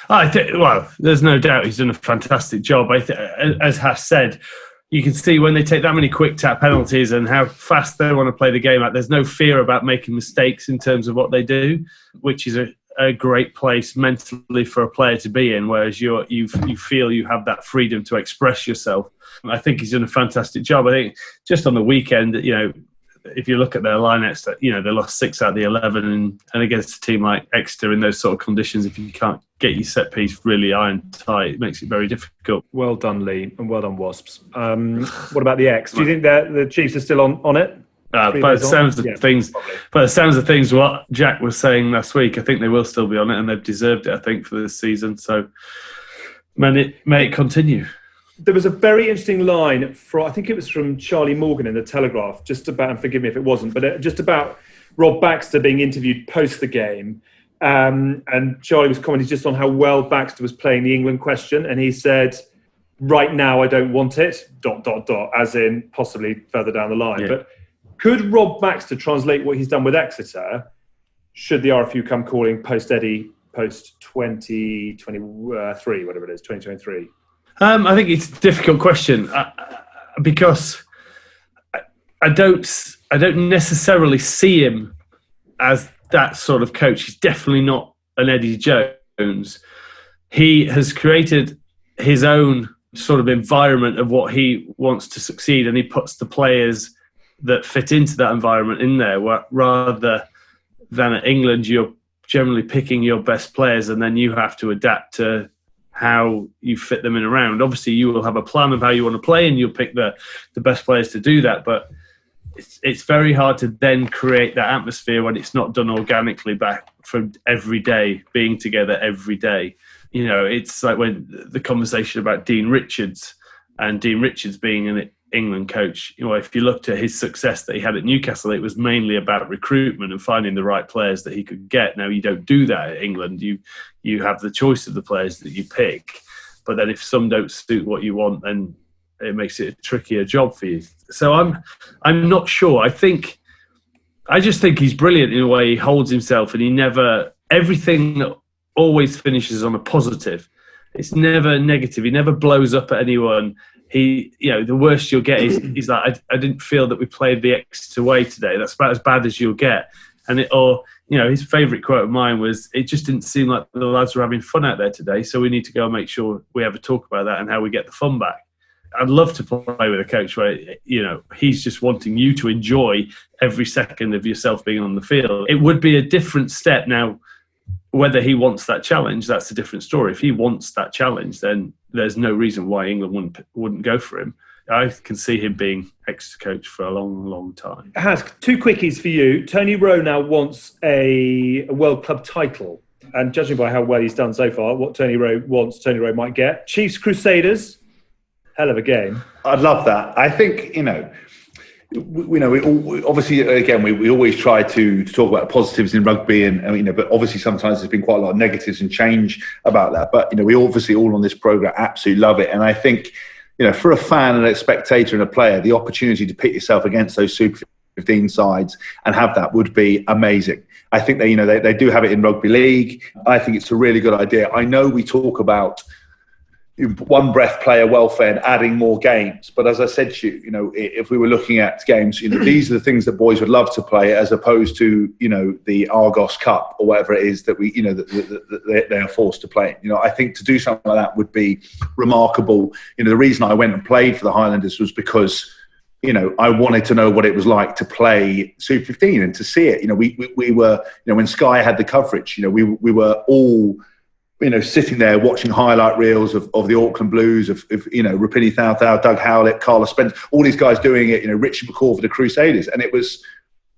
Well, there's no doubt he's done a fantastic job. As Hask said, you can see when they take that many quick tap penalties and how fast they want to play the game out. There's no fear about making mistakes in terms of what they do, which is a great place mentally for a player to be in, whereas you feel you have that freedom to express yourself. I think he's done a fantastic job. I think just on the weekend, if you look at their lineups, that they lost 6 out of the 11, and against a team like Exeter in those sort of conditions, if you can't get your set piece really iron tight, it makes it very difficult. Well done, Lee, and well done, Wasps. What about the X? Do you think that the Chiefs are still on it? By the sounds of things, what Jack was saying last week, I think they will still be on it, and they've deserved it, I think, for this season. So may it continue. There was a very interesting line I think it was from Charlie Morgan in the Telegraph, just about, and forgive me if it wasn't, but just about Rob Baxter being interviewed post the game. And Charlie was commenting just on how well Baxter was playing the England question. And he said, right now, I don't want it, ... as in possibly further down the line. Yeah. But could Rob Baxter translate what he's done with Exeter, should the RFU come calling post-Eddie, post-2023, whatever it is, 2023? I think it's a difficult question because I don't necessarily see him as that sort of coach. He's definitely not an Eddie Jones. He has created his own sort of environment of what he wants to succeed, and he puts the players that fit into that environment in there, rather than at England, you're generally picking your best players and then you have to adapt to how you fit them in around. Obviously, you will have a plan of how you want to play and you'll pick the best players to do that. But it's very hard to then create that atmosphere when it's not done organically back from every day, being together every day. It's like when the conversation about Dean Richards and Dean Richards being an England coach. If you looked at his success that he had at Newcastle, it was mainly about recruitment and finding the right players that he could get. Now, you don't do that at England. You have the choice of the players that you pick. But then if some don't suit what you want, then it makes it a trickier job for you. So I'm not sure. I just think he's brilliant in a way. He holds himself and everything always finishes on a positive. It's never negative. He never blows up at anyone. The worst you'll get is he's like, I didn't feel that we played the Exeter way today. That's about as bad as you'll get. And his favourite quote of mine was, it just didn't seem like the lads were having fun out there today. So we need to go and make sure we have a talk about that and how we get the fun back. I'd love to play with a coach where, he's just wanting you to enjoy every second of yourself being on the field. It would be a different step now. Whether he wants that challenge, that's a different story. If he wants that challenge, then there's no reason why England wouldn't go for him. I can see him being Exeter coach for a long, long time. Hask, 2 quickies for you. Tony Rowe now wants a World Club title. And judging by how well he's done so far, what Tony Rowe wants, Tony Rowe might get. Chiefs Crusaders, hell of a game. I'd love that. I think, we obviously, again, we always try to talk about positives in rugby, but obviously sometimes there's been quite a lot of negatives and change about that. But we obviously all on this program absolutely love it, and I think for a fan and a spectator and a player, the opportunity to pit yourself against those Super 15 sides and have that would be amazing. I think they do have it in rugby league. I think it's a really good idea. I know we talk about one breath player welfare and adding more games, but as I said to you, if we were looking at games, these are the things that boys would love to play, as opposed to the Argos Cup or whatever it is that they are forced to play. I think to do something like that would be remarkable. The reason I went and played for the Highlanders was because I wanted to know what it was like to play Super 15 and to see it. We were, when Sky had the coverage, we were all, sitting there watching highlight reels of the Auckland Blues, of Rapini Thao, Doug Howlett, Carlos Spence, all these guys doing it, Richard McCaw for the Crusaders. And it was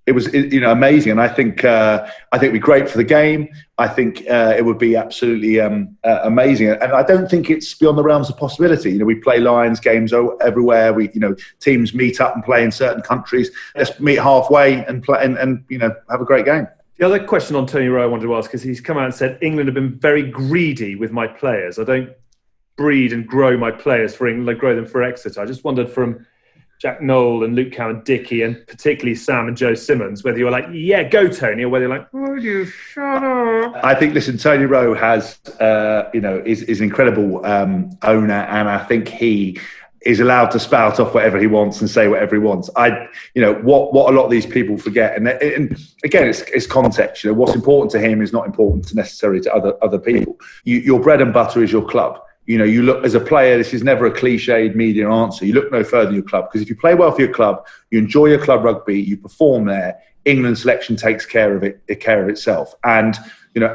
amazing. And I think it'd be great for the game. I think it would be absolutely amazing. And I don't think it's beyond the realms of possibility. We play Lions games everywhere. Teams meet up and play in certain countries. Let's meet halfway and play and have a great game. The other question on Tony Rowe I wanted to ask, because he's come out and said England have been very greedy with my players. I don't breed and grow my players for England. I grow them for Exeter. I just wondered from Jack Noel and Luke Cowan Dickey, and particularly Sam and Joe Simmons, whether you're like, yeah, go Tony, or whether you're like, would you shut up? I think, listen, Tony Rowe has, is an incredible owner, and I think he is allowed to spout off whatever he wants and say whatever he wants. What a lot of these people forget, and again, it's context. What's important to him is not important necessarily to other people. Your bread and butter is your club. You look as a player, this is never a cliched media answer. You look no further than your club, because if you play well for your club, you enjoy your club rugby, you perform there, England selection takes care of itself. And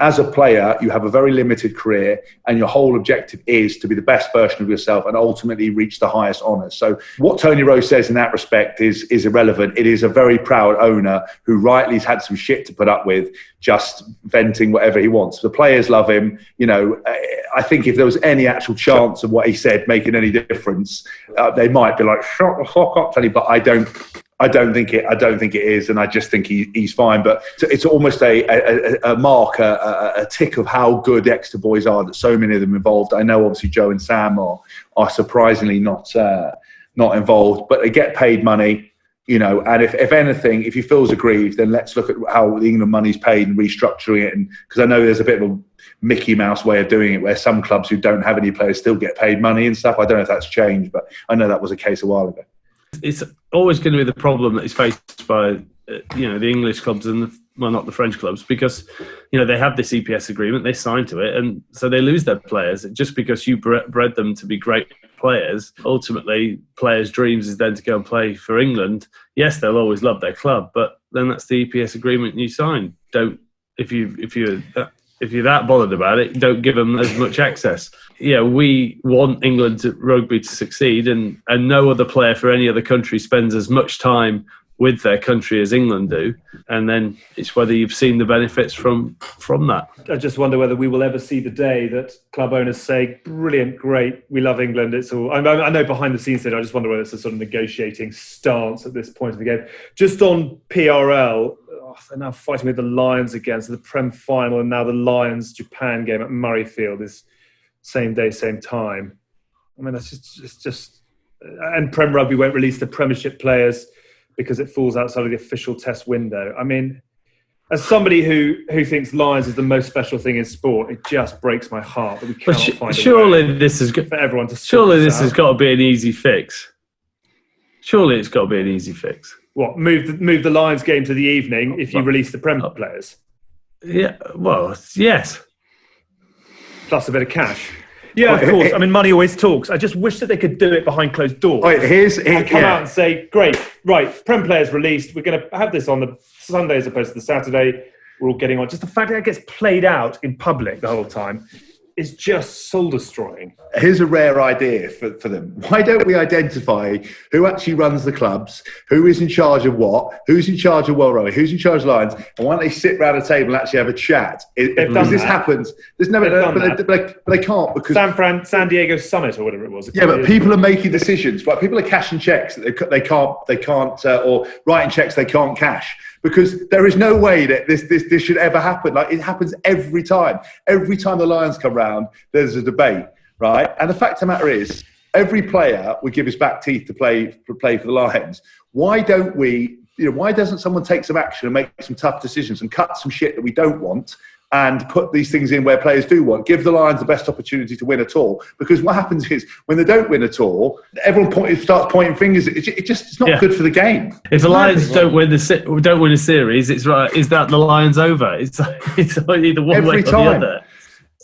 as a player, you have a very limited career, and your whole objective is to be the best version of yourself and ultimately reach the highest honours. So what Tony Rowe says in that respect is irrelevant. It is a very proud owner who rightly has had some shit to put up with, just venting whatever he wants. The players love him. I think if there was any actual chance of what he said making any difference, they might be like, shut the fuck up, Tony. But I don't think it is, and I just think he's fine. But it's almost a mark, a tick of how good the Exeter boys are, that so many of them involved. I know obviously Joe and Sam are surprisingly not involved, but they get paid money. And if anything, if he feels aggrieved, then let's look at how the England money's paid and restructuring it. And because I know there's a bit of a Mickey Mouse way of doing it, where some clubs who don't have any players still get paid money and stuff. I don't know if that's changed, but I know that was a case a while ago. It's always going to be the problem that is faced by the English clubs and not the French clubs, because they have this EPS agreement, they sign to it, and so they lose their players just because you bred them to be great players. Ultimately, players' dreams is then to go and play for England. Yes, they'll always love their club, but then that's the EPS agreement you sign. If you're that bothered about it, don't give them as much access. We want England rugby to succeed, and no other player for any other country spends as much time with their country as England do. And then it's whether you've seen the benefits from that. I just wonder whether we will ever see the day that club owners say, brilliant, great, we love England. It's all. I know behind the scenes I just wonder whether it's a sort of negotiating stance at this point of the game. Just on PRL, they're now fighting with the Lions again. So the Prem final, and now the Lions-Japan game at Murrayfield is same day, same time. I mean, that's just... And Prem Rugby won't release the Premiership players because it falls outside of the official test window. I mean, as somebody who thinks Lions is the most special thing in sport, it just breaks my heart that we cannot find a way for everyone to... Surely this has got to be an easy fix. Surely it's got to be an easy fix. What, move the Lions game to the evening if you release the Prem players? Yeah, well, yes. Plus a bit of cash. Yeah, of course. I mean, money always talks. I just wish that they could do it behind closed doors. And come out and say, great, right, Prem players released. We're going to have this on the Sunday as opposed to the Saturday. We're all getting on. Just the fact that it gets played out in public the whole time is just soul-destroying. Here's a rare idea for them. Why don't we identify who actually runs the clubs, who is in charge of what, who's in charge of World Rugby, who's in charge of Lions, and why don't they sit around a table and actually have a chat? If this happens, there's no... But they can't, because... San Diego Summit or whatever it was. Yeah, but people are making decisions. Right? People are cashing checks that they can't, or writing checks they can't cash. Because there is no way that this should ever happen. Like, it happens every time. Every time the Lions come round, there's a debate, right? And the fact of the matter is, every player would give his back teeth to play for the Lions. Why don't we why doesn't someone take some action and make some tough decisions and cut some shit that we don't want and put these things in where players do want? Give the Lions the best opportunity to win at all. Because what happens is when they don't win at all, everyone starts pointing fingers. It's not good for the game. If the Lions don't win a series, it's right. Is that the Lions over? It's either one Every way time. or the other.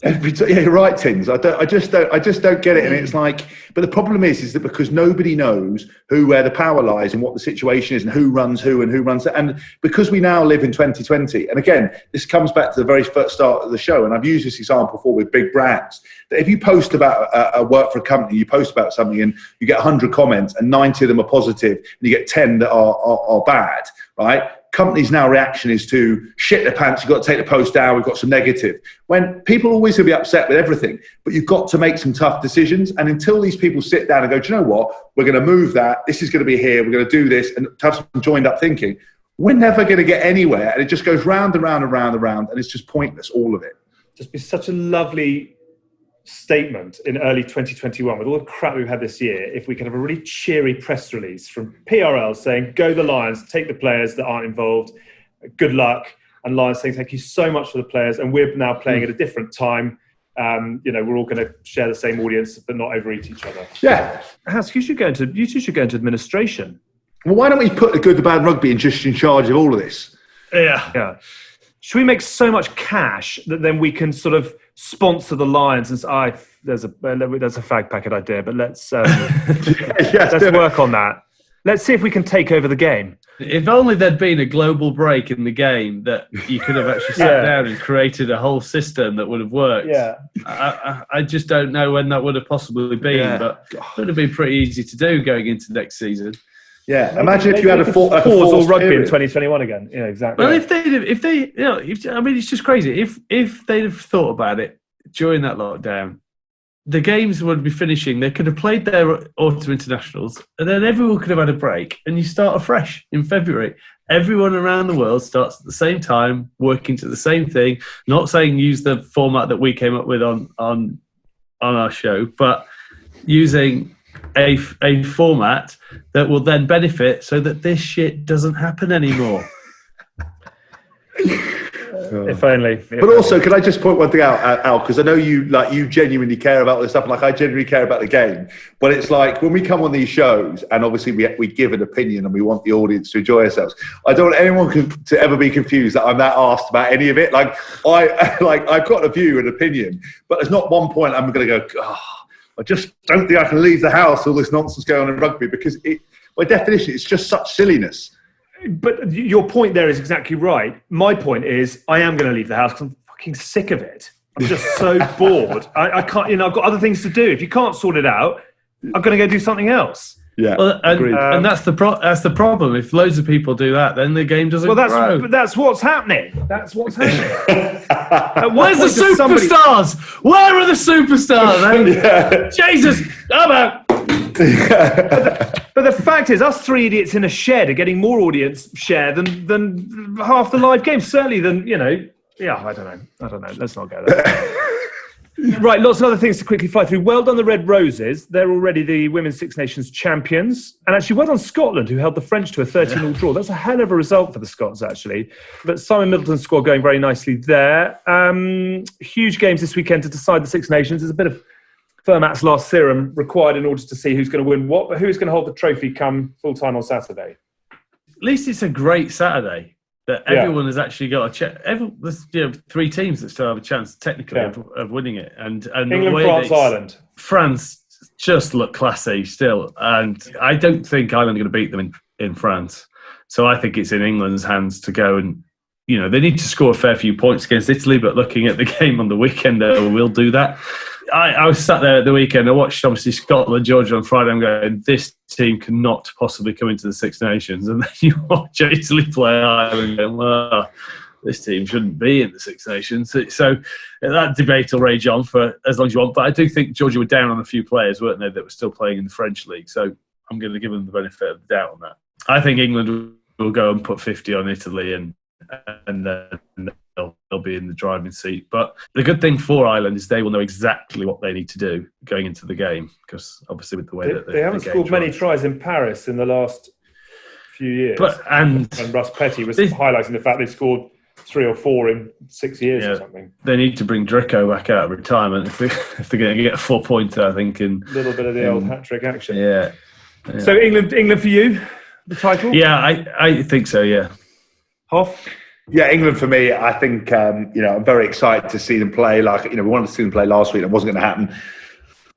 Yeah, you're right, Tins. I just don't get it. And it's like, but the problem is that because nobody knows where the power lies and what the situation is and who runs who and who runs that. And because we now live in 2020, and again, this comes back to the very first start of the show, and I've used this example before with big brands, that if you post about a work for a company, you post about something and you get 100 comments and 90 of them are positive and you get 10 that are bad, right? Companies' now reaction is to shit their pants, you've got to take the post down, we've got some negative. When people are always going to be upset with everything, but you've got to make some tough decisions. And until these people sit down and go, do you know what? We're going to move that. This is going to be here. We're going to do this and have some joined up thinking. We're never going to get anywhere. And it just goes round and round and round and round. And it's just pointless, all of it. Just be such a lovely statement in early 2021 with all the crap we've had this year, if we could have a really cheery press release from PRL saying, go the Lions, take the players that aren't involved, good luck, and Lions saying thank you so much for the players, and we're now playing at a different time. We're all going to share the same audience but not overeat each other. Yeah. Hask, you two should go into administration. Well, why don't we put the good, the bad rugby just in charge of all of this? Yeah. Should we make so much cash that then we can sort of sponsor the Lions? And there's a fag packet idea, but let's work on that. Let's see if we can take over the game. If only there'd been a global break in the game that you could have actually sat down and created a whole system that would have worked. Yeah. I just don't know when that would have possibly been, but it would have been pretty easy to do going into next season. Yeah, imagine if you had a pause all rugby in 2021 again. Yeah, exactly. Well, it's just crazy. If they'd have thought about it during that lockdown, the games would be finishing. They could have played their autumn internationals, and then everyone could have had a break, and you start afresh in February. Everyone around the world starts at the same time, working to the same thing. Not saying use the format that we came up with on our show, but using a format that will then benefit so that this shit doesn't happen anymore. If only. But also, can I just point one thing out, Al? Because I know you genuinely care about this stuff, like I genuinely care about the game. But it's like when we come on these shows, and obviously we give an opinion, and we want the audience to enjoy ourselves. I don't want anyone to ever be confused that I'm that arsed about any of it. Like I've got a view and opinion, but there's not one point I'm going to go, I just don't think I can leave the house. All this nonsense going on in rugby, because by definition, it's just such silliness. But your point there is exactly right. My point is, I am going to leave the house because I'm fucking sick of it. I'm just so bored. I can't. I've got other things to do. If you can't sort it out, I'm going to go do something else. Yeah, and that's the problem. If loads of people do that, then the game doesn't grow. But that's what's happening. That's what's happening. Where's the superstars? Where are the superstars? Yeah. Jesus, I'm out. But the fact is, us three idiots in a shed are getting more audience share than half the live game. Certainly than, yeah, I don't know. Let's not go there. Right, lots of other things to quickly fly through. Well done, the Red Roses. They're already the Women's Six Nations champions. And actually, well done, Scotland, who held the French to a 13-all draw. That's a hell of a result for the Scots, actually. But Simon Middleton's score going very nicely there. Huge games this weekend to decide the Six Nations. There's a bit of Fermat's last serum required in order to see who's going to win what, but who's going to hold the trophy come full-time on Saturday? At least it's a great Saturday. That everyone has actually got a chance. There's 3 teams that still have a chance technically of winning it. And England, France, Ireland. France just look classy still. And I don't think Ireland are going to beat them in France. So I think it's in England's hands to go and, they need to score a fair few points against Italy, but looking at the game on the weekend, they will do that. I was sat there at the weekend. I watched, obviously, Scotland, Georgia on Friday. I'm going, this team cannot possibly come into the Six Nations. And then you watch Italy play Ireland and well, this team shouldn't be in the Six Nations. So that debate will rage on for as long as you want. But I do think Georgia were down on a few players, weren't they, that were still playing in the French league. So I'm going to give them the benefit of the doubt on that. I think England will go and put 50 on Italy and then they'll be in the driving seat. But the good thing for Ireland is they will know exactly what they need to do going into the game, because obviously with the way they haven't scored many tries in Paris in the last few years. And Russ Petty was highlighting the fact they scored 3 or 4 in 6 years or something. They need to bring Dricko back out of retirement if they're going to get a 4-pointer, I think. A little bit of the old hat-trick action. Yeah. So England for you, the title? Yeah, I think so, yeah. Hoff? Yeah, England for me, I think, I'm very excited to see them play. We wanted to see them play last week. That wasn't going to happen.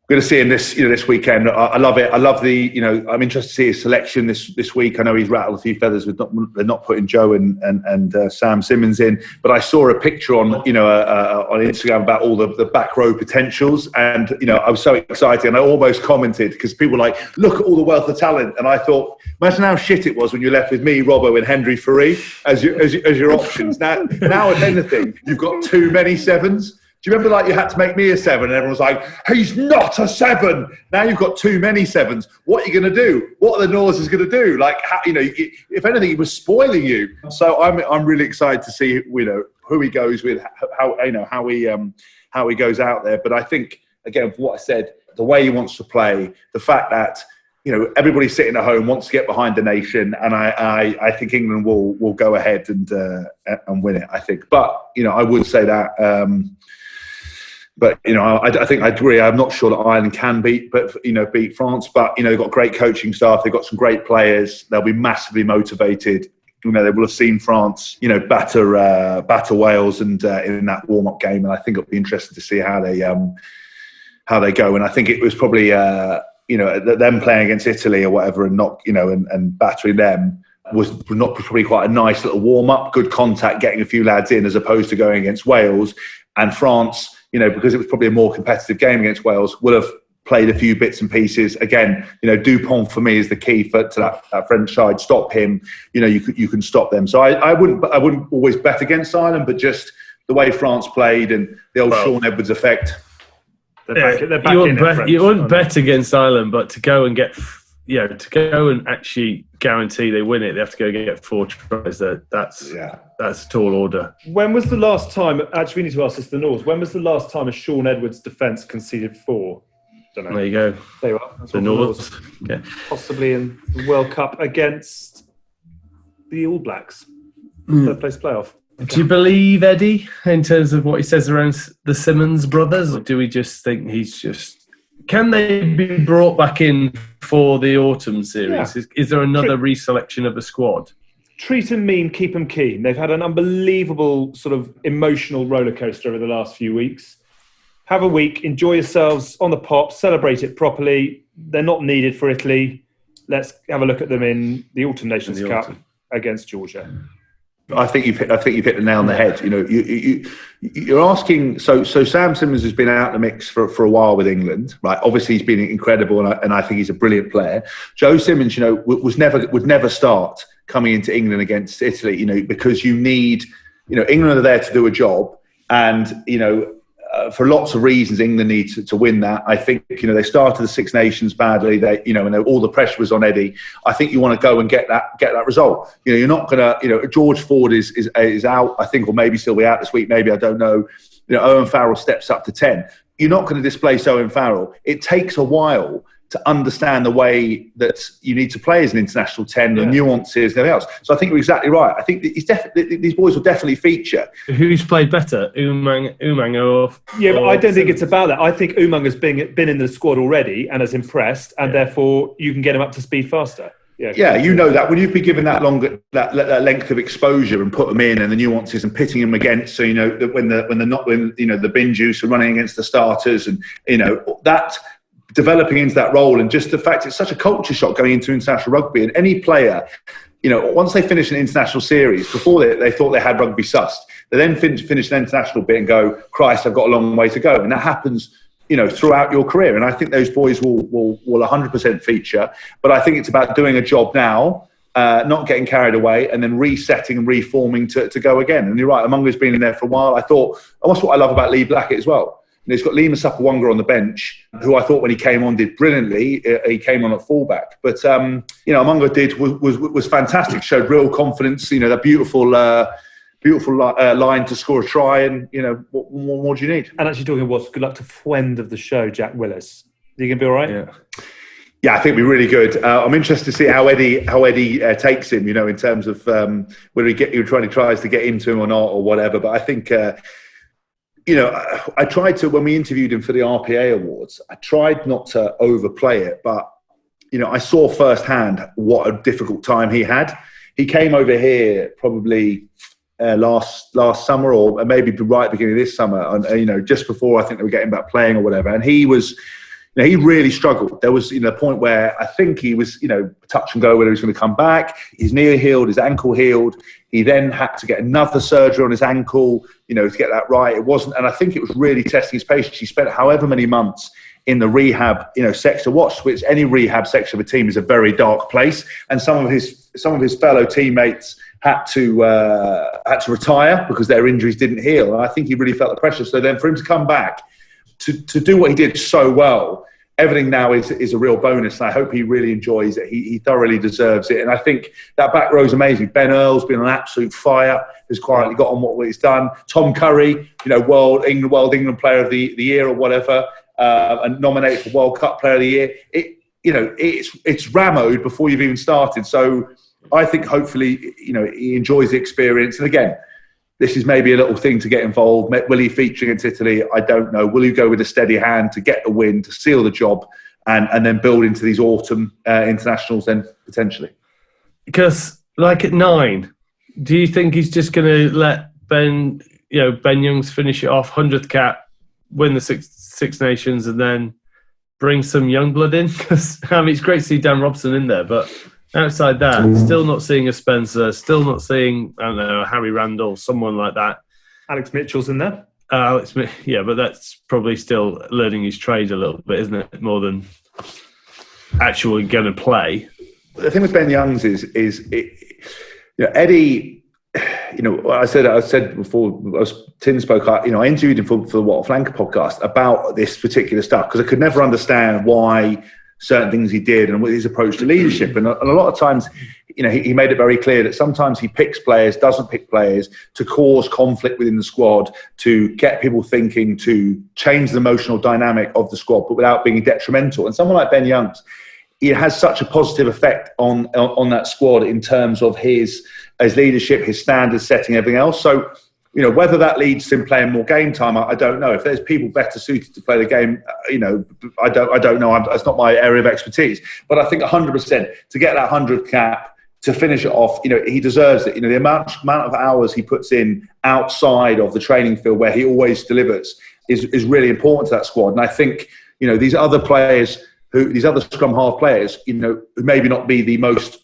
We're going to see him this weekend. I love it. I love I'm interested to see his selection this week. I know he's rattled a few feathers with they're not putting Joe and Sam Simmons in. But I saw a picture on Instagram about all the back row potentials. And, I was so excited. And I almost commented because people were like, look at all the wealth of talent. And I thought, imagine how shit it was when you're left with me, Robbo, and Henry Faree as your options. Now, if anything, you've got too many sevens. Do you remember you had to make me a 7 and everyone was like, he's not a 7. Now you've got too many 7s. What are you going to do? What are the Norses going to do? If anything, he was spoiling you. So I'm really excited to see, who he goes with, how he goes out there. But I think, again, for what I said, the way he wants to play, the fact that, everybody sitting at home wants to get behind the nation. And I think England will go ahead and win it, I think. But, I would say that... But I think I agree. I'm not sure that Ireland can beat France. But they've got great coaching staff. They've got some great players. They'll be massively motivated. They will have seen France, batter Wales and in that warm-up game. And I think it'll be interesting to see how they go. And I think it was probably them playing against Italy or whatever, and not and battering them was not probably quite a nice little warm-up, good contact, getting a few lads in, as opposed to going against Wales and France. Because it was probably a more competitive game against Wales, will have played a few bits and pieces. Again, Dupont for me is the key to that French side. Stop him. You can stop them. So I wouldn't always bet against Ireland, but just the way France played and the old Sean Edwards effect. They're back you wouldn't bet against Ireland, but to go and get... to go and actually guarantee they win it, they have to go get 4 tries. That's a tall order. When was the last time? Actually, we need to ask this to the North. When was the last time a Sean Edwards defence conceded 4? Don't know. There you go. There you are. The North. Yeah. Possibly in the World Cup against the All Blacks. Third place playoff. Okay. Do you believe Eddie in terms of what he says around the Simmons brothers, or do we just think he's just... Can they be brought back in for the autumn series? Yeah. Is there another reselection of the squad? Treat them mean, keep them keen. They've had an unbelievable sort of emotional roller coaster over the last few weeks. Have a week, enjoy yourselves on the pop, celebrate it properly. They're not needed for Italy. Let's have a look at them in the Autumn Nations Cup against Georgia. I think you've hit the nail on the head. You're asking. So Sam Simmons has been out in the mix for a while with England, right? Obviously, he's been incredible, and I think he's a brilliant player. Joe Simmons, would never start coming into England against Italy, because you need, England are there to do a job, and for lots of reasons, England need to win that. I think, they started the Six Nations badly. And all the pressure was on Eddie. I think you want to go and get that result. You're not going to, George Ford is out, I think, or maybe still be out this week. Maybe, I don't know. Owen Farrell steps up to 10. You're not going to displace Owen Farrell. It takes a while to understand the way that you need to play as an international 10, the nuances and everything else. So I think you're exactly right. I think these boys will definitely feature. Who's played better, Umang or... Yeah, but I don't think it's about that. I think Umang has been in the squad already and has impressed, and therefore you can get him up to speed faster. Yeah, that when you've been given that length of exposure and put them in, and the nuances and pitting them against, so when the bin juice are running against the starters, and that developing into that role, and just the fact it's such a culture shock going into international rugby, and any player, once they finish an international series, before they thought they had rugby sussed, they then finish an international bit and go, Christ, I've got a long way to go, and that happens throughout your career. And I think those boys will 100% feature. But I think it's about doing a job now, not getting carried away, and then resetting and reforming to go again. And you're right, Amunga's been in there for a while. That's what I love about Lee Blackett as well. He's got Lima Sapawonga on the bench, who I thought when he came on did brilliantly. He came on at fullback. But, Amunga was fantastic, showed real confidence, that beautiful line to score a try, and what more do you need? And actually talking of what's good luck to friend of the show, Jack Willis. Are you gonna be all right? Yeah, I think it'll be really good. I'm interested to see how Eddie takes him. In terms of whether he tries to get into him or not or whatever. But I think I tried to, when we interviewed him for the RPA Awards, I tried not to overplay it, but I saw firsthand what a difficult time he had. He came over here probably last summer, or maybe right at the beginning of this summer, and just before I think they were getting back playing or whatever, and he was. He really struggled. There was, a point where I think he was, touch and go whether he was going to come back. His knee healed, his ankle healed. He then had to get another surgery on his ankle, to get that right. It wasn't, and I think it was really testing his patience. He spent however many months in the rehab, section. Which any rehab section of a team is a very dark place, and some of his fellow teammates had to retire because their injuries didn't heal. And I think he really felt the pressure. So then for him to come back. To do what he did so well, everything now is a real bonus, and I hope he really enjoys it. He thoroughly deserves it, and I think that back row is amazing. Ben Earl's been an absolute fire, has quietly got on what he's done. Tom Curry, World England Player of the Year or whatever, and nominated for World Cup Player of the Year. It's rammed before you've even started. So I think hopefully he enjoys the experience, and again. This is maybe a little thing to get involved. Will he feature against Italy? I don't know. Will he go with a steady hand to get the win, to seal the job, and then build into these autumn internationals then potentially? Because at 9, do you think he's just going to let Ben Youngs finish it off, 100th cap, win the Six Nations, and then bring some young blood in? Because it's great to see Dan Robson in there, but... Outside that, still not seeing a Spencer, still not seeing, I don't know, Harry Randall, someone like that. Alex Mitchell's in there. But that's probably still learning his trade a little bit, isn't it? More than actually going to play. The thing with Ben Youngs is Eddie. I said before. Tim spoke. I interviewed him for the What a Flanker podcast about this particular stuff because I could never understand why. Certain things he did and his approach to leadership. And a lot of times, he made it very clear that sometimes he picks players, doesn't pick players to cause conflict within the squad, to get people thinking, to change the emotional dynamic of the squad, but without being detrimental. And someone like Ben Youngs, he has such a positive effect on that squad in terms of his leadership, his standards setting, everything else. So, whether that leads to him playing more game time, I don't know. If there's people better suited to play the game, I don't know. That's not my area of expertise. But I think 100% to get that 100th cap, to finish it off, he deserves it. The amount of hours he puts in outside of the training field where he always delivers is really important to that squad. And I think, these other players, these other scrum half players, who maybe not be the most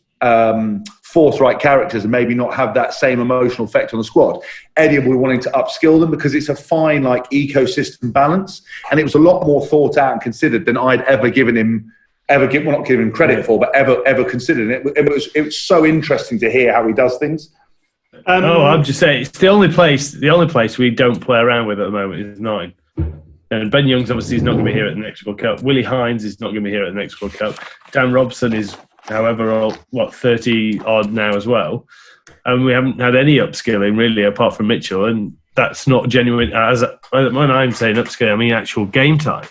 forthright characters and maybe not have that same emotional effect on the squad. Eddie will be wanting to upskill them because it's a fine ecosystem balance, and it was a lot more thought out and considered than I'd ever given him. Not giving him credit for, but ever considered it. It was so interesting to hear how he does things. I'm just saying it's the only place we don't play around with at the moment is 9. And Ben Youngs obviously is not going to be here at the next World Cup. Willie Hines is not going to be here at the next World Cup. Dan Robson is, however, 30 odd now as well. And we haven't had any upskilling really apart from Mitchell. And that's not genuine. When I'm saying upskilling, I mean actual game time.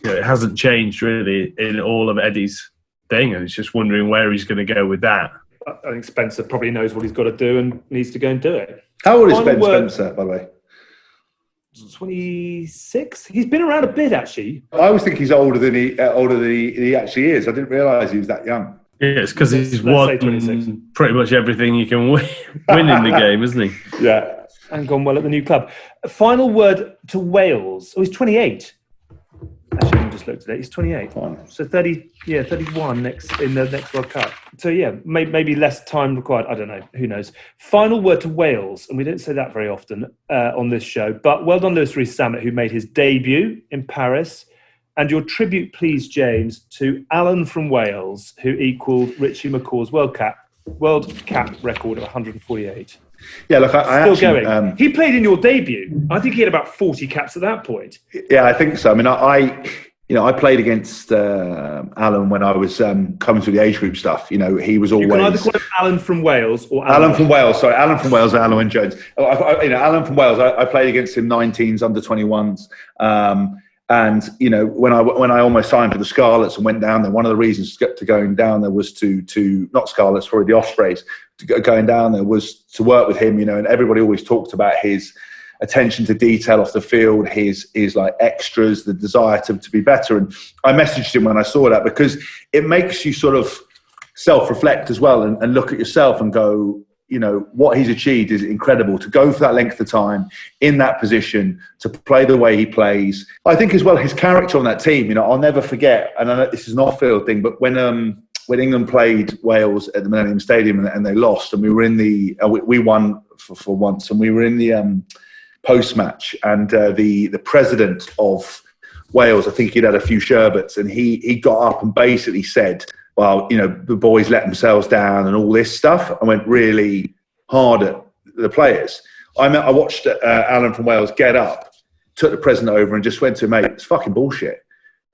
It hasn't changed really in all of Eddie's thing. And it's just wondering where he's going to go with that. I think Spencer probably knows what he's got to do and needs to go and do it. How old is Ben Spencer, by the way? 26. He's been around a bit, actually. I always think he's older than he actually is. I didn't realise he was that young. Yeah, it's because he's won pretty much everything you can win in the game, isn't he? Yeah. And gone well at the new club. Final word to Wales. Oh, he's 28. Actually, I just looked at it. He's 28. Fine. So 31 in the next World Cup. So yeah, maybe less time required. I don't know. Who knows? Final word to Wales, and we don't say that very often on this show. But well done, Lewis Rees-Zammit, who made his debut in Paris. And your tribute, please, James, to Alun from Wales, who equalled Richie McCaw's World Cap record of 148. Yeah, look, I still actually, going. He played in your debut. I think he had about 40 caps at that point. Yeah, I think so. I mean, I played against Alun when I was coming through the age group stuff. He was always. You can either call him Alun from Wales or Alun from Wales. Sorry, Alun from Wales, Alun Jones. Alun from Wales. I played against him 19s, under 21s. And, you know, when I almost signed for the Scarlets and went down there, one of the reasons to going down there was to not Scarlets, sorry, the Ospreys, going down there was to work with him, you know, and everybody always talked about his attention to detail off the field, his like extras, the desire to be better. And I messaged him when I saw that, because it makes you sort of self-reflect as well and look at yourself and go, you know, what he's achieved is incredible. To go for that length of time in that position, to play the way he plays. I think as well, his character on that team, you know, I'll never forget, and I know this is an off-field thing, but when England played Wales at the Millennium Stadium and they lost, and we were in the, we won for once, and we were in the post-match, and the president of Wales, I think he'd had a few sherbets, and he got up and basically said, well, you know, the boys let themselves down and all this stuff. I went really hard at the players. I watched Alun from Wales get up, took the president over and just went to him, mate, it's fucking bullshit.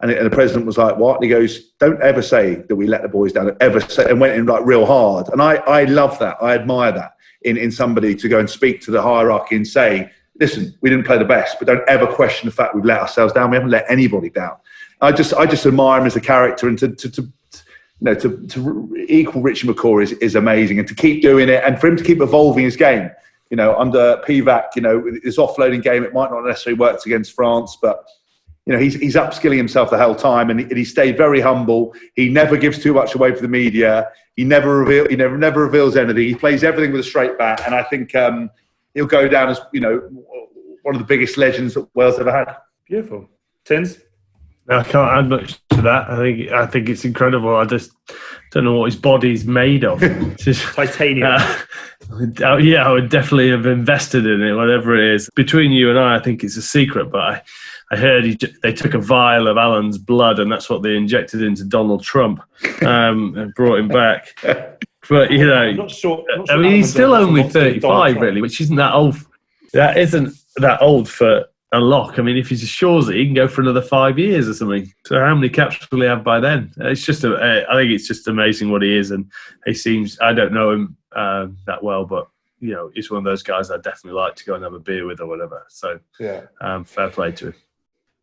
And the president was like, what? And he goes, don't ever say that we let the boys down, ever say, and went in like real hard. And I love that. I admire that in somebody to go and speak to the hierarchy and say, listen, we didn't play the best, but don't ever question the fact we've let ourselves down. We haven't let anybody down. I just admire him as a character, and to equal Richie McCaw is amazing, and to keep doing it, and for him to keep evolving his game. You know, under Pivac, you know, his offloading game, it might not necessarily work against France, but you know, he's upskilling himself the whole time, and he stayed very humble. He never gives too much away for the media. He never reveals anything. He plays everything with a straight bat, and I think he'll go down as, you know, one of the biggest legends that Wales ever had. Beautiful. Tins? I can't add much to that. I think it's incredible. I just don't know what his body's made of. Titanium. Yeah, I would definitely have invested in it, whatever it is. Between you and I think it's a secret, but I heard they took a vial of Alun's blood, and that's what they injected into Donald Trump and brought him back. But, you know, I'm not sure I mean, he's still only 35, really, which isn't that old. That isn't that old for a lock. I mean, if he's a Shawsey, he can go for another 5 years or something. So how many caps will he have by then? It's just, I think it's just amazing what he is. And he seems, I don't know him that well, but, you know, he's one of those guys I'd definitely like to go and have a beer with or whatever. So, yeah, fair play to him.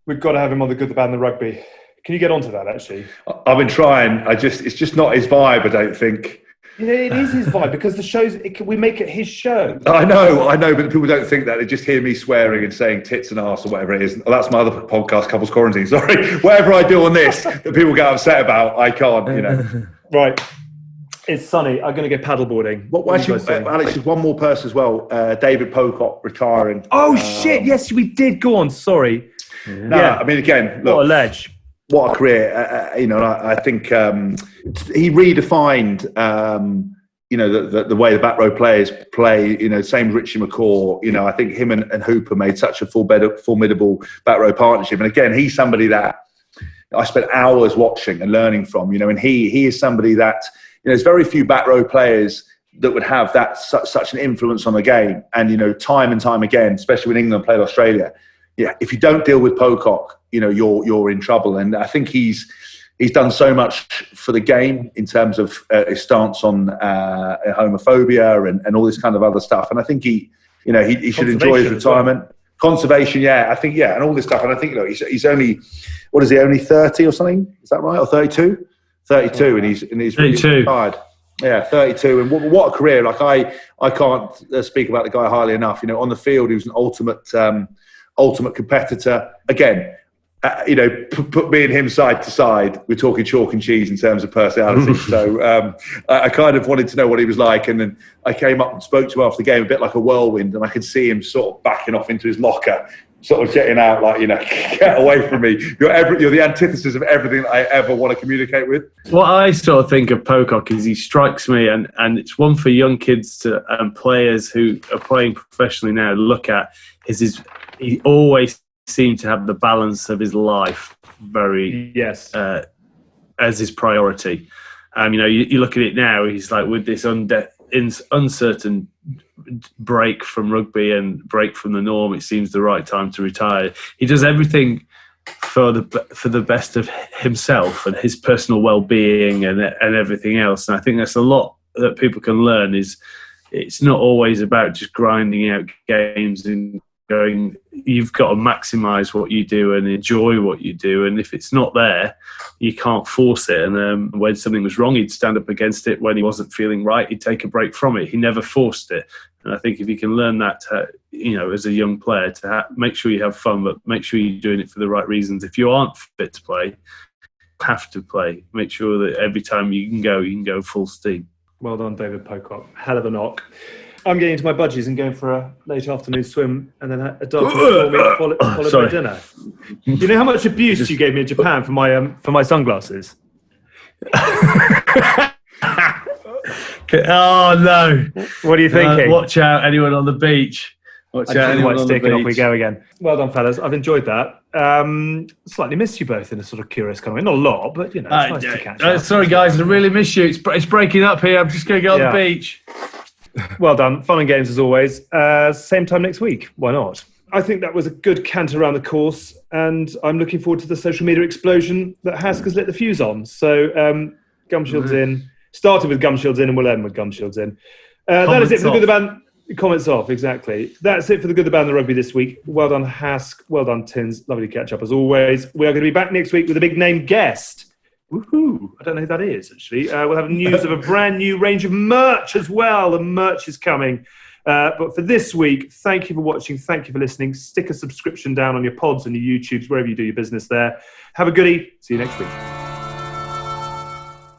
We've got to have him on the Good, the Bad and the Rugby. Can you get onto that, actually? I've been trying. It's just not his vibe, I don't think. Yeah, it is his vibe, because the shows, we make it his show. I know, but people don't think that. They just hear me swearing and saying tits and arse or whatever it is. Oh, that's my other podcast, Couples Quarantine, sorry. Whatever I do on this that people get upset about, I can't, you know. Right. It's sunny. I'm going to get paddleboarding. Well, actually, Alex, there's one more person as well. David Pocock retiring. Oh, shit. Yes, we did. Go on. Sorry. No, I mean, again, look. What a ledge. What a career. You know, I think he redefined, you know, the way the back row players play, you know, same with Richie McCaw. You know, I think him and Hooper made such a formidable back row partnership. And again, he's somebody that I spent hours watching and learning from, you know, and he is somebody that, you know, there's very few back row players that would have that such an influence on the game. And, you know, time and time again, especially when England played Australia, yeah, if you don't deal with Pocock, you know, you're in trouble. And I think he's done so much for the game in terms of his stance on homophobia and all this kind of other stuff. And I think he should enjoy his retirement. Well. Conservation, yeah, I think, yeah, and all this stuff. And I think, look, he's only, what is he, only 30 or something? Is that right? Or 32? 32, and he's really retired. Yeah, 32, and what a career! Like I can't speak about the guy highly enough. You know, on the field, he was an ultimate competitor. Again, you know, put me and him side to side. We're talking chalk and cheese in terms of personality. So I kind of wanted to know what he was like, and then I came up and spoke to him after the game, a bit like a whirlwind, and I could see him sort of backing off into his locker, sort of getting out, like, you know, get away from me. You're the antithesis of everything that I ever want to communicate with. What I sort of think of Pocock is he strikes me, and it's one for young kids to and players who are playing professionally now to look at, is he always seemed to have the balance of his life very as his priority. You know, you look at it now, he's like with this uncertain break from rugby and break from the norm, it seems the right time to retire. He does everything for the best of himself and his personal well-being and everything else. And I think that's a lot that people can learn. Is it's not always about just grinding out games and going, you've got to maximise what you do and enjoy what you do. And if it's not there, you can't force it. And when something was wrong, he'd stand up against it. When he wasn't feeling right, he'd take a break from it. He never forced it. And I think if you can learn that, as a young player, to make sure you have fun, but make sure you're doing it for the right reasons. If you aren't fit to play, have to play. Make sure that every time you can go full steam. Well done, David Pocock. Hell of a knock. I'm getting into my budgies and going for a late afternoon swim and then a dark and stormy followed by dinner. You know how much abuse you gave me in Japan for my sunglasses? Oh no! What are you thinking? Watch out, anyone on the beach. Watch out, anyone on the beach. Off we go again. Well done, fellas. I've enjoyed that. Slightly missed you both in a sort of curious kind of way. Not a lot, but it's nice to catch up. Sorry, guys, I really miss you. It's breaking up here. I'm just going to go on the beach. Well done. Fun and games as always. Same time next week. Why not? I think that was a good canter around the course, and I'm looking forward to the social media explosion that Hask has lit the fuse on. So, Gumshields in. Started with Gumshields in and we'll end with Gumshields in. That is it for the Good, the Bad... Comments off, exactly. That's it for the Good, the Bad and the Rugby this week. Well done, Hask. Well done, Tins. Lovely to catch up as always. We are going to be back next week with a big name guest. Woohoo! I don't know who that is, actually. We'll have news of a brand new range of merch as well. The merch is coming. But for this week, thank you for watching. Thank you for listening. Stick a subscription down on your pods and your YouTubes, wherever you do your business there. Have a goodie. See you next week.